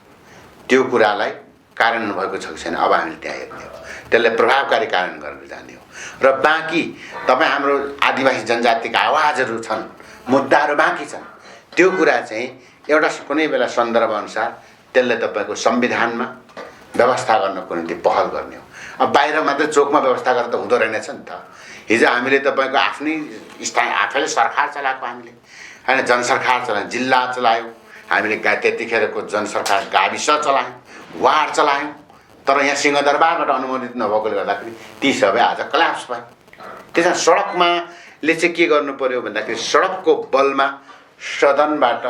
त्यो कुरालाई कार्यान्वयन भएको छ कि छैन, अब हामीले त्यहाँ हेर्ने हो, त्यसलाई प्रभावकारी कार्यान्वयन गर्न जाने हो। र बाँकी तपाईँ हाम्रो आदिवासी जनजातिका आवाजहरू छन्, मुद्दाहरू बाँकी छन्, त्यो कुरा चाहिँ एउटा कुनै बेला सन्दर्भअनुसार त्यसलाई तपाईँको संविधानमा व्यवस्था गर्नको निम्ति पहल गर्ने हो। अब बाहिर मात्रै चोकमा व्यवस्था गरेर त हुँदो रहेनछ नि त। हिजो हामीले तपाईँको आफ्नै स्थानीय आफैले सरकार चलाएको, हामीले होइन जनसरकार चलायौँ, जिल्ला चलायौँ, हामीले त्यतिखेरको जनसरकार गाविस चलायौँ, वार्ड चलायौँ, तर यहाँ सिंहदरबारबाट अनुमोदित नभएकोले गर्दाखेरि ती सबै आज कल्याप्स भए। त्यसमा सडकमाले चाहिँ के गर्नु पर्यो भन्दाखेरि सडकको बलमा सदनबाट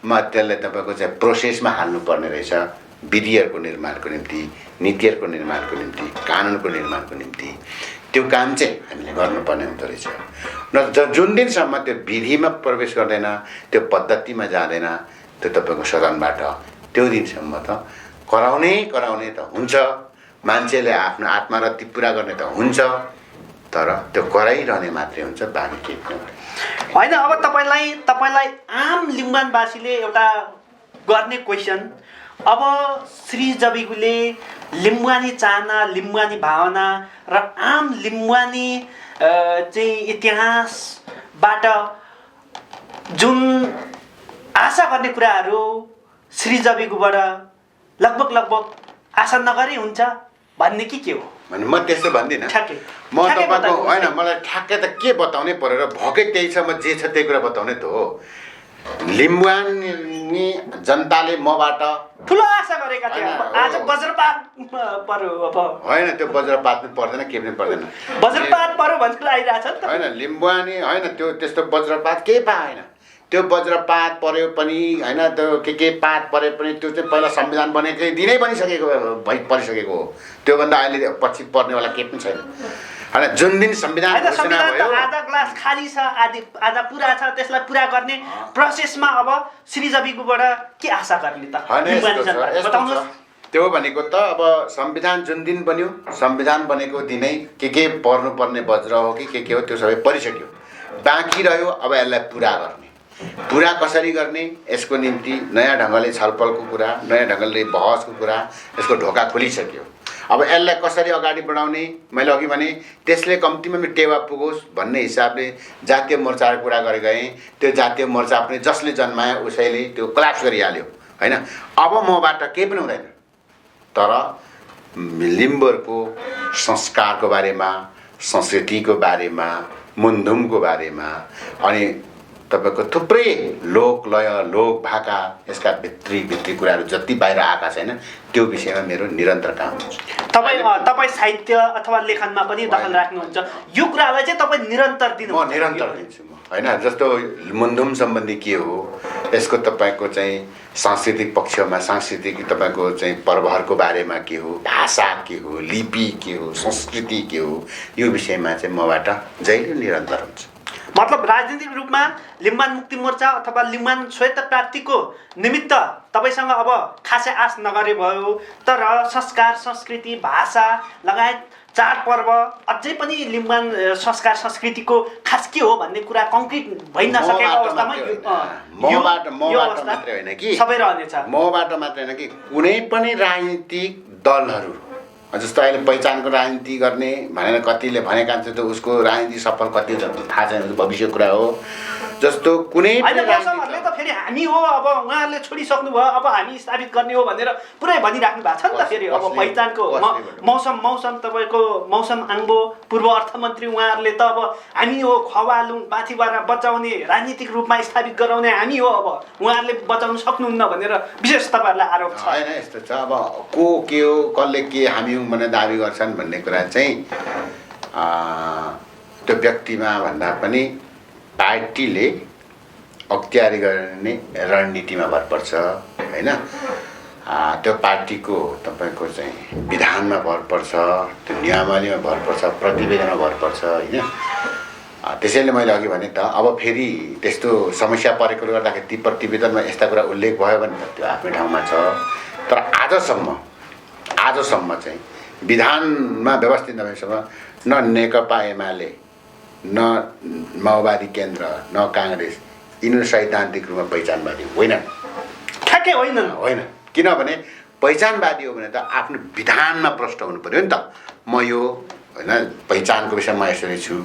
त्यसलाई तपाईँको चाहिँ प्रोसेसमा हाल्नुपर्ने रहेछ, विधिहरूको निर्माणको निम्ति, नीतिहरूको निर्माणको निम्ति, कानुनको निर्माणको निम्ति। त्यो काम चाहिँ हामीले गर्नुपर्ने हुँदो रहेछ। र जुन दिनसम्म त्यो विधिमा प्रवेश गर्दैन, त्यो पद्धतिमा जाँदैन, त्यो तपाईँको सदनबाट, त्यो दिनसम्म त कराउने त हुन्छ, मान्छेले आफ्नो आत्मरति पुरा गर्ने त हुन्छ, तर त्यो कराइरहने मात्रै हुन्छ, बाँकी केही पनि होइन। अब तपाईँलाई आम लिम्बुवानवासीले एउटा गर्ने क्वेसन, अब श्री जविगुले लिम्बुवानी चाहना, लिम्बुवानी भावना र आम लिम्बुवानी चाहिँ इतिहासबाट जुन आशा गर्ने कुराहरू श्री जविगुबाट लगभग आशा नगरी हुन्छ भन्ने के हो? म त्यस्तो भन्दिनँ। म तपाईँको होइन, मलाई ठ्याक्कै त के बताउनै पर्यो र भएकै त्यही छ, म जे छ त्यही कुरा बताउने त हो। लिम्बुवानी जनताले मबाट ठुलो आशा गरेका थिए, आज वज्रपात पर्यो। अब होइन, त्यो वज्रपात पनि पर्दैन, के पनि पर्दैन, वज्रपात पर्यो भन्ने आइरहेछ नि त। होइन, लिम्बुवानी होइन, त्यो त्यस्तो वज्रपात केही पाएन। त्यो वज्रपात पर्यो पनि होइन, त्यो के पात परे पनि त्यो चाहिँ पहिला संविधान बनेकै दिनै बनिसकेको परिसकेको हो, त्योभन्दा अहिले पछि पर्नेवाला केही पनि छैन। होइन, जुन दिन संविधान घोषणा भयो, आधा ग्लास खाली छ, आधा पुरा छ, त्यसलाई पुरा गर्ने प्रोसेसमा अब श्री जविगुबाट के आशा गर्ने त? त्यो भनेको त अब संविधान जुन दिन बन्यो, संविधान बनेको दिनै के पर्नुपर्ने वज्र हो कि के हो त्यो सबै परिसक्यो, बाँकी रह्यो अब यसलाई पुरा गर्ने। पुरा कसरी गर्ने, यसको निम्ति नयाँ ढङ्गले छलफलको कुरा, नयाँ ढङ्गले बहसको कुरा, यसको ढोका खोलिसक्यो। अब यसलाई कसरी अगाडि बढाउने, मैले अघि भने त्यसले कम्तीमा टेवा पुगोस् भन्ने हिसाबले जातीय मोर्चाको कुरा गरे गएँ। त्यो जातीय मोर्चा पनि जसले जन्मायो उसैले त्यो क्ल्याप्स गरिहाल्यो हैन। अब मबाट केही पनि हुँदैन। तर लिम्बरको संस्कारको बारेमा, संस्कृतिको बारेमा, मुन्धुमको बारेमा अनि तपाईको थुप्रै लोक लय, लोक भाका, यसका भित्री कुराहरू जति बाहिर आएका छैन त्यो विषयमा मेरो निरन्तर काम हुन्छ। तपाईँ साहित्य अथवा लेखनमा पनि दखल राख्नुहुन्छ, यो कुरालाई चाहिँ तपाईँ निरन्तर दिनु? म निरन्तर दिन्छु म हैन। जस्तो मुन्धुम सम्बन्धी के हो, यसको तपाईँको चाहिँ सांस्कृतिक पक्षमा सांस्कृतिक तपाईँको चाहिँ पर्वहरूको बारेमा के हो, भाषा के हो, लिपि के हो, संस्कृति के हो, यो विषयमा चाहिँ मबाट जहिले निरन्तर हुन्छ। मतलब राजनीतिक रूपमा लिम्बान मुक्ति मोर्चा अथवा लिम्बान स्वायत्त प्राप्तिको निमित्त तपाईसँग अब खासै आश नगरे भयो, तर संस्कार, संस्कृति, भाषा लगायत चाडपर्व अझै पनि लिम्बान संस्कार संस्कृतिको खास के हो भन्ने कुरा कङ्क्रिट भइ नसकेको अवस्थामा मबाट मात्रै होइन कि सबै रहनेछ। मबाट मात्रै होइन कि कुनै पनि राजनीतिक दलहरू, जस्तो अहिले पहिचानको राजनीति गर्ने भनेर कतिले भनेका हुन्छ, त उसको राजनीति सफल कति थाहा छैन, भविष्य कुरा हो। जस्तो कुनै पनि मौसमहरूले त फेरि हामी हो, अब उहाँहरूले छोडिसक्नु भयो, अब हामी स्थापित गर्ने हो भनेर पुरै भनिराख्नु भएको छ नि त। फेरि अब पहिचानको मौसम तपाईँको मौसम आङ्बो पूर्व अर्थमन्त्री उहाँहरूले त अब हामी हो खवालुङ पाथिबारा बचाउने, राजनीतिक रूपमा स्थापित गराउने हामी हो, अब उहाँहरूले बचाउन सक्नुहुन्न भनेर विशेष तपाईँहरूलाई आरोप छ। होइन, यस्तो छ। अब को के हो, कसले के हामी भनेर दाबी गर्छन् भन्ने कुरा चाहिँ त्यो व्यक्तिमा भन्दा पनि पार्टीले अख्तियारी गर्ने रणनीतिमा भर पर्छ हैन। त्यो पार्टीको तपाईँको चाहिँ विधानमा भर पर्छ, त्यो नियमावलीमा भर पर्छ, प्रतिवेदनमा भर पर्छ हैन। त्यसैले मैले अघि भने त अब फेरि त्यस्तो समस्या परेकोले गर्दाखेरि ती प्रतिवेदनमा यस्ता कुरा उल्लेख भयो भने त्यो आफ्नै ठाउँमा छ। तर आजसम्म चाहिँ विधानमा व्यवस्थित नभएसम्म न नेकपा एमाले, न माओवादी केन्द्र, न काङ्ग्रेस यिनीहरू सैद्धान्तिक रूपमा पहिचानवादी होइनन्। ठ्याक्कै होइनन्। होइन, किनभने पहिचानवादी हो भने त आफ्नो विधानमा प्रष्ट हुनु पर्यो नि त। म यो होइन पहिचानको विषयमा यसरी छु,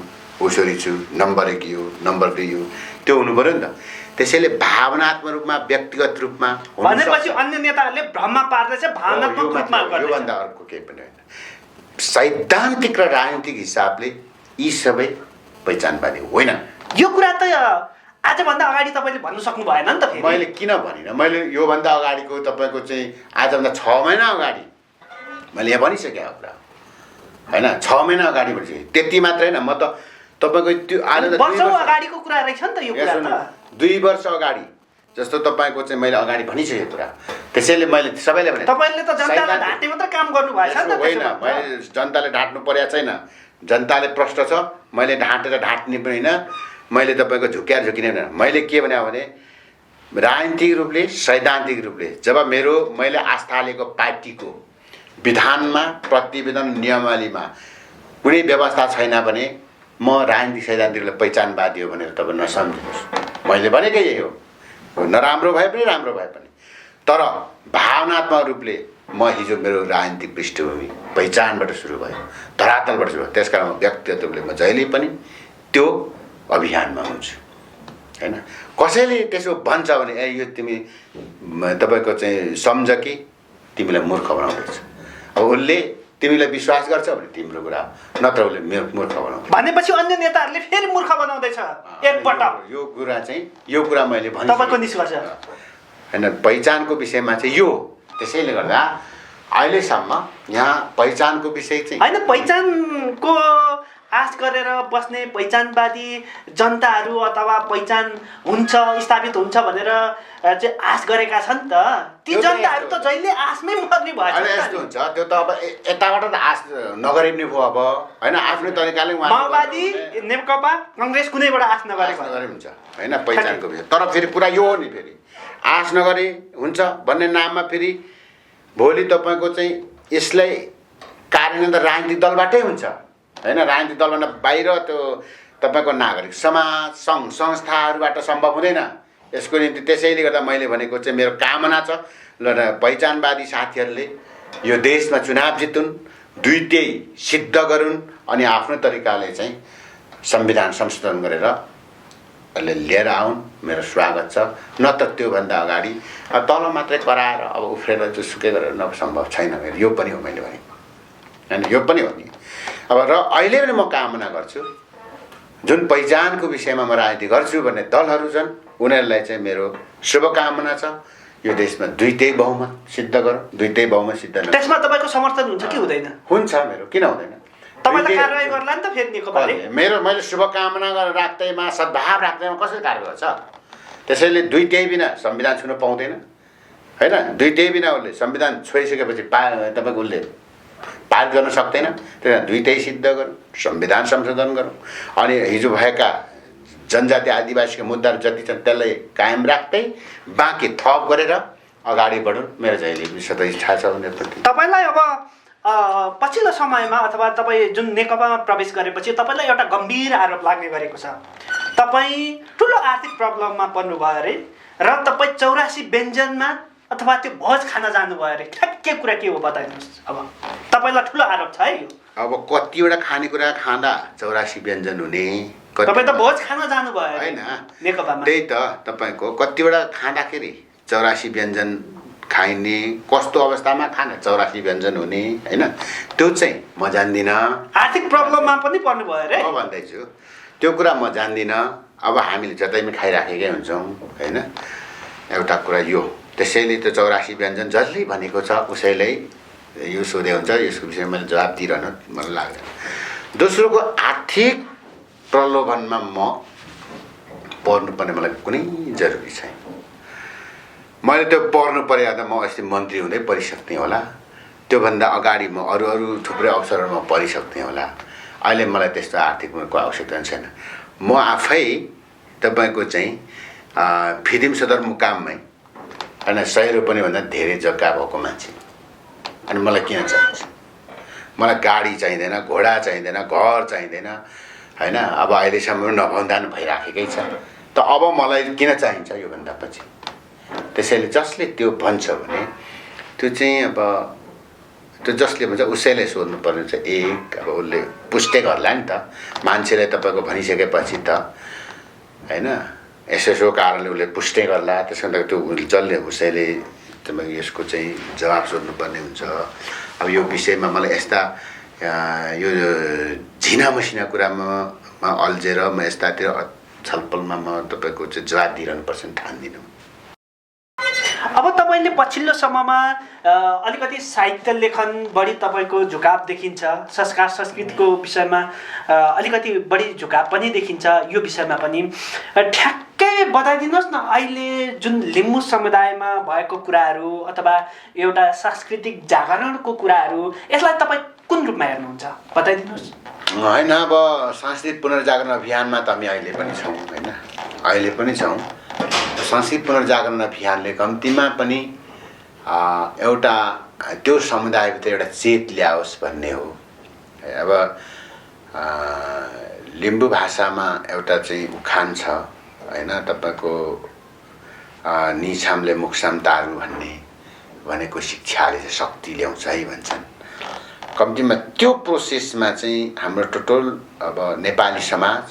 उसरी छु, नम्बर 1 यो, नम्बर 2 यो, त्यो हुनु पर्यो नि त। त्यसैले भावनात्मक रूपमा, व्यक्तिगत रूपमा भनेपछि अन्य नेताहरूले भ्रममा पार्दैछ, भावनात्मक रूपमा गर्दैछ। योभन्दा अर्को केही पनि होइन। सैद्धान्तिक र राजनीतिक हिसाबले यी सबै पहिचानवादी होइन। यो कुरा त आजभन्दा अगाडि तपाईँले भन्नु सक्नु भएन नि त। फेरि मैले किन भनिनँ, मैले योभन्दा अगाडिको तपाईँको चाहिँ आजभन्दा 6 महिना अगाडि मैले यहाँ भनिसकेँ कुरा होइन। 6 महिना अगाडि भनिसकेँ, त्यति मात्रै होइन। म त तपाईँको त्यो आज वर्षौँ अगाडिको कुरा रहेछ नि त यो कुरा त। 2 वर्ष अगाडि जस्तो तपाईँको चाहिँ मैले अगाडि भनिसकेँ कुरा। त्यसैले मैले सबैले भने तपाईँले त जनतालाई ढाँट्ने मात्र काम गर्नु भएछ नि त। होइन, मैले जनताले ढाँट्नु परेको छैन। जनताले प्रश्न छ, मैले ढाँटेर ढाँट्ने पनि होइन, मैले तपाईँको झुक्याएर झुकिने होइन। मैले के भने राजनीतिक रूपले, सैद्धान्तिक रूपले जब मैले आस्था लिएको पार्टीको विधानमा, प्रतिवेदन, नियमावलीमा कुनै व्यवस्था छैन भने म राजनीतिक सैद्धान्तिक रूपले पहिचानवादी हो भनेर तपाईँ नसम्झिनुहोस्। मैले भनेकै यही हो, नराम्रो भए पनि राम्रो भए पनि। तर भावनात्मक रूपले म हिजो मेरो राजनीतिक पृष्ठभूमि पहिचानबाट सुरु भयो, धरातलबाट सुरु भयो। त्यसकारण व्यक्तिगत रूपले म जहिले पनि त्यो अभियानमा हुन्छु हैन। कसैले त्यसो भन्छ भने ए यो तिमी तपाईँको चाहिँ सम्झ कि तिमीलाई मूर्ख बनाउँदैछ। अब उसले तिमीलाई विश्वास गर्छ भने तिम्रो कुरा, नत्र उसले मेरो मूर्ख बनाउँछ भनेपछि अन्य नेताहरूले फेरि मूर्ख बनाउँदैछ एकपटक। यो कुरा मैले भने तपाईँको निष्कर्ष हैन। पहिचानको विषयमा चाहिँ यो, त्यसैले गर्दा अहिलेसम्म यहाँ पहिचानको विषय चाहिँ होइन, पहिचानको आश गरेर बस्ने पहिचानवादी जनताहरू अथवा पहिचान हुन्छ, स्थापित हुन्छ भनेर चाहिँ आश गरेका छन् त। ती जनताहरू त जहिले आशमै मर्ने भएछ। यस्तो हुन्छ, त्यो त अब यताबाट त आश नगरिने भयो अब होइन। आफ्नै तरिकाले माओवादी, नेकपा, काङ्ग्रेस कुनैबाट आश नगरेको हुन्छ होइन पहिचानको विषय। तर फेरि कुरा यो हो नि, फेरि आश नगरे हुन्छ भन्ने नाममा फेरि भोलि तपाईँको चाहिँ यसलाई कार्यान्वयन त राजनीतिक दलबाटै हुन्छ होइन। राजनीतिक दलभन्दा बाहिर त्यो तपाईँको नागरिक समाज, सङ्घ संस्थाहरूबाट सम्भव हुँदैन यसको निम्ति। त्यसैले गर्दा मैले भनेको चाहिँ मेरो कामना छ ल पहिचानवादी साथीहरूले यो देशमा चुनाव जितुन् दुईटै सिद्ध गरून् अनि आफ्नो तरिकाले चाहिँ संविधान संशोधन गरेर अहिले लिएर आउन्। मेरो स्वागत छ। नत्र त्योभन्दा अगाडि तल मात्रै कराएर अब उफ्रेर जुसुकै गरेर नसम्भव छैन। मेरो यो पनि हो, मैले भने होइन, यो पनि हो नि। अब र अहिले पनि म कामना गर्छु, जुन पहिचानको विषयमा म राजनीति गर्छु भन्ने दलहरू छन् उनीहरूलाई चाहिँ मेरो शुभकामना छ। यो देशमा दुईटै बहुमत सिद्ध गरौँ। दुईटै बहुमत सिद्ध नगरौँ, त्यसमा तपाईँको समर्थन हुन्छ कि हुँदैन? हुन्छ, मेरो किन हुँदैन। तपाईँलाई कारवाही गर्ला नि त फेरि नेकपाले। मैले शुभकामना गरेर राख्दैमा सद्भाव राख्दैमा कसरी कारवाही गर्छ? त्यसैले दुईटै बिना संविधान छुन पाउँदैन होइन। दुईटै बिना उसले संविधान छोइसकेपछि तपाईँको उसले पारित गर्न सक्दैन। त्यही दुईटै सिद्ध गरौँ, संविधान संशोधन गरौँ अनि हिजो भएका जनजाति आदिवासीका मुद्दाहरू जति छन् त्यसलाई कायम राख्दै बाँकी थप गरेर अगाडि बढौँ। मेरो चाहिँ सधैँ इच्छा छ उनीहरूप्रति। तपाईँलाई अब पछिल्लो समयमा अथवा तपाईँ जुन नेकपामा प्रवेश गरेपछि तपाईँलाई एउटा गम्भीर आरोप लाग्ने गरेको छ। तपाईँ ठुलो आर्थिक प्रब्लममा पर्नुभयो अरे र तपाईँ 84 व्यञ्जनमा अथवा त्यो भोज खान जानुभयो अरे। ठ्याक्कै कुरा के हो बताइदिनुहोस्। अब तपाईँलाई ठुलो आरोप छ है यो। अब कतिवटा खानेकुरा खाँदा 84 व्यञ्जन हुने? तपाईँ त भोज खान जानुभयो होइन नेकपामा। त्यही त तपाईँको कतिवटा खाँदाखेरि 84 व्यञ्जन खाइने, कस्तो अवस्थामा खाना 84 व्यञ्जन हुने होइन, त्यो चाहिँ म जान्दिनँ। आर्थिक प्रब्लममा पनि पर्नुभयो अरे। म भन्दैछु त्यो कुरा म जान्दिनँ। अब हामीले जतैमा खाइराखेकै हुन्छौँ होइन। एउटा कुरा यो, त्यसैले त्यो 84 व्यञ्जन जसले भनेको छ उसैलाई यो सोधे हुन्छ। यसको विषयमा मैले जवाब दिइरहनु मलाई लाग्दैन। दोस्रोको आर्थिक प्रलोभनमा म पर्नुपर्ने मलाई कुनै जरुरी छैन। मैले त्यो पर्नु परे त म अस्ति मन्त्री हुँदै परिसक्ने होला। त्योभन्दा अगाडि म अरू थुप्रै अवसरहरूमा परिसक्ने होला। अहिले मलाई त्यस्तो आर्थिकको आवश्यकता छैन। म आफै तपाईँको चाहिँ फिदिम सदरमुकाममै होइन 100 रुपियाँभन्दा धेरै जग्गा भएको मान्छे। अनि मलाई किन चाहिन्छ? मलाई गाडी चाहिँदैन, घोडा चाहिँदैन, घर चाहिँदैन होइन। अब अहिलेसम्म नभन्दा भइराखेकै छ त अब मलाई किन चाहिन्छ योभन्दा पछि? त्यसैले जसले त्यो भन्छ भने त्यो चाहिँ अब त्यो जसले भन्छ उसैलाई सोध्नु पर्ने छ। एक अब उसले पुष्टि गर्ला नि त मान्छेले तपाईँको भनिसकेपछि त होइन। यसो कारणले उसले पुष्टि गर्ला। त्यसो भन्दा त्यो जसले उसैले तपाईँको यसको चाहिँ जवाब सोध्नुपर्ने हुन्छ। अब यो विषयमा मलाई यस्ता यो झिना मसिना कुरामा अल्झेर म यस्तातिर छलफलमा म तपाईँको चाहिँ जवाब दिइरहनुपर्छ नि ठान्दिनँ। अब तपाईँले पछिल्लो समयमा अलिकति साहित्य लेखन बढी तपाईँको झुकाव देखिन्छ। संस्कार संस्कृतिको विषयमा अलिकति बढी झुकाव पनि देखिन्छ। यो विषयमा पनि ठ्याक्कै बताइदिनुहोस् न। अहिले जुन लिम्बू समुदायमा भएको कुराहरू अथवा एउटा सांस्कृतिक जागरणको कुराहरू, यसलाई तपाईँ कुन रूपमा हेर्नुहुन्छ बताइदिनुहोस्। होइन अब सांस्कृतिक पुनर्जागरण अभियानमा त हामी अहिले पनि छौँ होइन। अहिले पनि छौँ। सांस्कृतिक पुनर्जागरण अभियानले कम्तीमा पनि एउटा त्यो समुदायभित्र एउटा चेत ल्याओस् भन्ने हो। अब लिम्बू भाषामा एउटा चाहिँ उखान छ होइन, तपाईँको निछामले मुक्साम तारु भनेको शिक्षाले चाहिँ शक्ति ल्याउँछ है भन्छन्। कम्तीमा त्यो प्रोसेसमा चाहिँ हाम्रो टोटल अब नेपाली समाज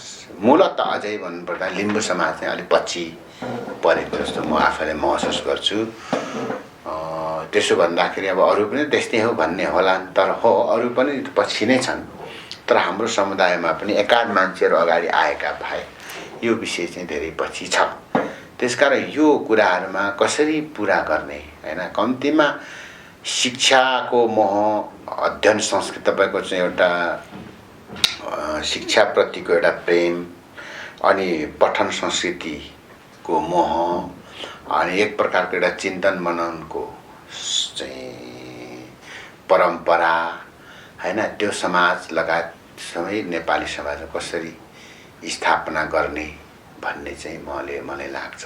मूलत अझै भन्नुपर्दा लिम्बू समाज चाहिँ अलिक पछि परेको जस्तो म आफैले महसुस गर्छु। त्यसो भन्दाखेरि अब अरू पनि त्यस्तै हो भन्ने होला, तर हो अरू पनि पछि नै छन्। तर हाम्रो समुदायमा पनि एकाध मान्छेहरू अगाडि आएका भए यो विषय चाहिँ धेरै पछि छ। त्यसकारण यो कुराहरूमा कसरी पुरा गर्ने होइन, कम्तीमा शिक्षाको मोह, अध्ययन संस्कृति, तपाईँको चाहिँ एउटा शिक्षाप्रतिको एउटा प्रेम अनि पठन संस्कृतिको मोह अनि एक प्रकारको एउटा चिन्तन मननको चाहिँ परम्परा होइन, त्यो समाज लगायत सबै नेपाली समाजमा कसरी स्थापना गर्ने भन्ने चाहिँ मलाई लाग्छ।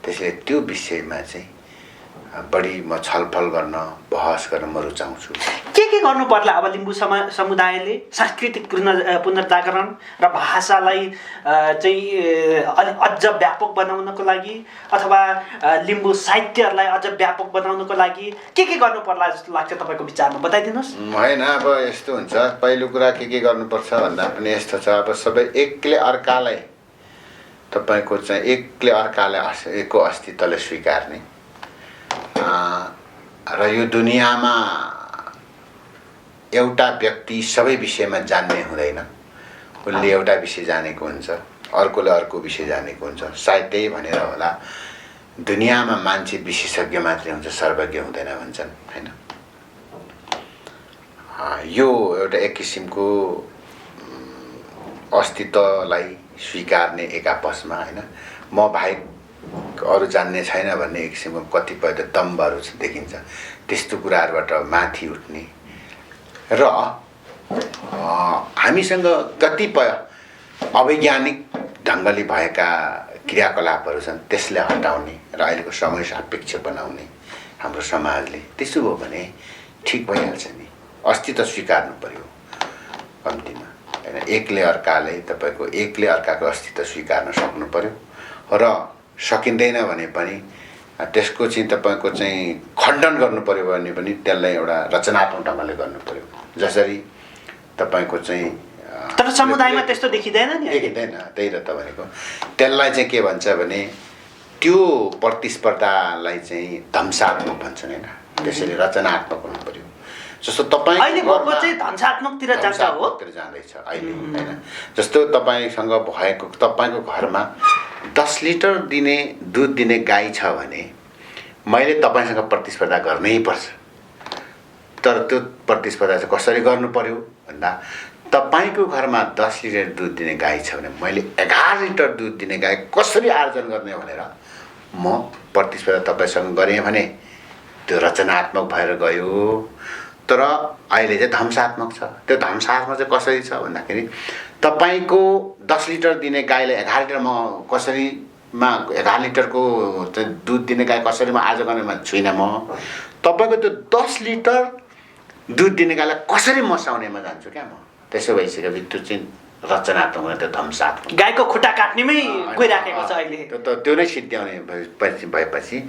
त्यसैले त्यो विषयमा चाहिँ बढी म छलफल गर्न बहस गर्न म रुचाउँछु। के गर्नु पर्ला अब लिम्बू समुदायले सांस्कृतिक पुनर्जागरण र भाषालाई चाहिँ अझ व्यापक बनाउनको लागि अथवा लिम्बू साहित्यलाई अझ व्यापक बनाउनको लागि के गर्नु पर्ला जस्तो लाग्छ तपाईँको विचारमा बताइदिनुहोस्। होइन अब यस्तो हुन्छ, पहिलो कुरा के गर्नुपर्छ भन्दा पनि यस्तो छ, अब सबै एकले अर्कालाई तपाईँको चाहिँ एकले अर्कालाई को अस्तित्वलाई स्वीकार्ने र यो दुनियाँमा एउटा व्यक्ति सबै विषयमा जान्ने हुँदैन। उसले एउटा विषय जानेको हुन्छ, अर्कोले अर्को विषय जानेको हुन्छ। सायद त्यही भनेर होला दुनियाँमा मान्छे विशेषज्ञ मात्रै हुन्छ, सर्वज्ञ हुँदैन भन्छन् हैन। यो एउटा एक किसिमको अस्तित्वलाई स्वीकार्ने एक आपसमा हैन, म बाहेक अरू जान्ने छैन भन्ने एक किसिमको कतिपय त दम्बहरू देखिन्छ। त्यस्तो कुराहरूबाट माथि उठ्ने र हामीसँग कतिपय अवैज्ञानिक ढङ्गले भएका क्रियाकलापहरू छन्, त्यसलाई हटाउने र अहिलेको समय सापेक्ष बनाउने हाम्रो समाजले। त्यसो भयो भने ठिक भइहाल्छ नि। अस्तित्व स्वीकार्नु पर्यो कम्तीमा हैन। एकले अर्काको अस्तित्व स्वीकार्न सक्नु पर्यो र सकिँदैन भने पनि त्यसको चाहिँ तपाईँको चाहिँ खण्डन गर्नु पर्यो भने पनि त्यसलाई एउटा रचनात्मक ढङ्गले गर्नु पर्यो। जसरी तपाईँको चाहिँ तर समुदायमा त्यस्तो देखिँदैन नि, देखिँदैन। त्यही र त भनेको त्यसलाई चाहिँ के भन्छ भने त्यो प्रतिस्पर्धालाई चाहिँ ध्वंसात्मक भन्छन् हैन। त्यसैले रचनात्मक हुनु पर्यो। जस्तो तपाईँ अहिले भएको चाहिँ ध्वंसात्मकतिर जान्छ हो, जाँदैछ अहिले हैन। जस्तो तपाईँसँग भएको तपाईँको घरमा 10 लिटर दिने दुध दिने गाई छ भने मैले तपाईँसँग प्रतिस्पर्धा गर्नै पर्छ। तर त्यो प्रतिस्पर्धा चाहिँ कसरी गर्नु पर्यो भन्दा तपाईँको घरमा 10 लिटर दुध दिने गाई छ भने मैले 11 लिटर दुध दिने गाई कसरी आर्जन गर्ने भनेर म प्रतिस्पर्धा तपाईँसँग गरेँ भने त्यो रचनात्मक भएर गयो। तर अहिले चाहिँ ध्वंसात्मक छ। त्यो ध्वंसात्मक चाहिँ कसरी छ भन्दाखेरि तपाईँको 10 लिटर दिने गाईले 11 लिटर म कसरीमा 11 लिटरको दुध दिने गाई कसरी म आज गर्नेमा छुइनँ। म तपाईँको त्यो 10 लिटर दुध दिने गाईलाई कसरी मसाउनेमा जान्छु क्या म। त्यसो भइसकेपछि त्यो चाहिँ रचनात्मक, त्यो ध्वंसात्मक। गाईको खुट्टा काट्नेमै गइराखेको छ अहिले। त्यो नै सिद्ध्याउने भएपछि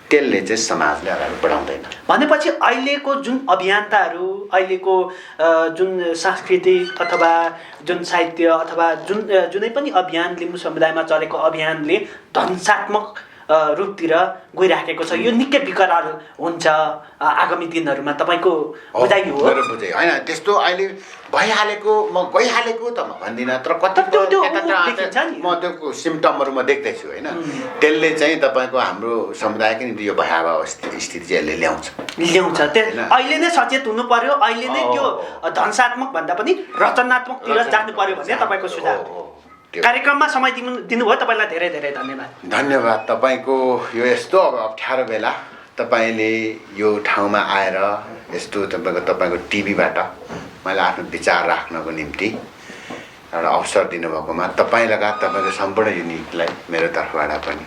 त्यसले चाहिँ समाजले अगाडि बढाउँदैन। भनेपछि अहिलेको जुन अभियन्ताहरू, अहिलेको जुन सांस्कृतिक अथवा जुन साहित्य अथवा जुनै पनि अभियान लिम्बू समुदायमा चलेको अभियानले ध्वंसात्मक रूपतिर गइराखेको छ। यो निकै विकराल हुन्छ आगामी दिनहरूमा। तपाईँको बुझाइ हो? मेरो बुझाइ होइन त्यस्तो अहिले भइहालेको म गइहालेको त म भन्दिनँ। तर कति म त्यो सिम्टमहरू म देख्दैछु होइन। त्यसले चाहिँ तपाईँको हाम्रो समुदायको निम्ति यो भयावह स्थिति चाहिँ यसले ल्याउँछ। अहिले नै सचेत हुनु पर्यो। अहिले नै त्यो ध्वंसात्मक भन्दा पनि रचनात्मकतिर जानु पर्यो भन्ने तपाईँको सुझाव। कार्यक्रममा समय दिनुभयो, तपाईँलाई धेरै धेरै धन्यवाद। धन्यवाद तपाईँको। यो यस्तो अब अप्ठ्यारो बेला तपाईँले यो ठाउँमा आएर यस्तो तपाईँको टिभीबाट मैले आफ्नो विचार राख्नको निम्ति एउटा अवसर दिनुभएकोमा तपाईँ लगायत तपाईँको सम्पूर्ण युनिटलाई मेरो तर्फबाट पनि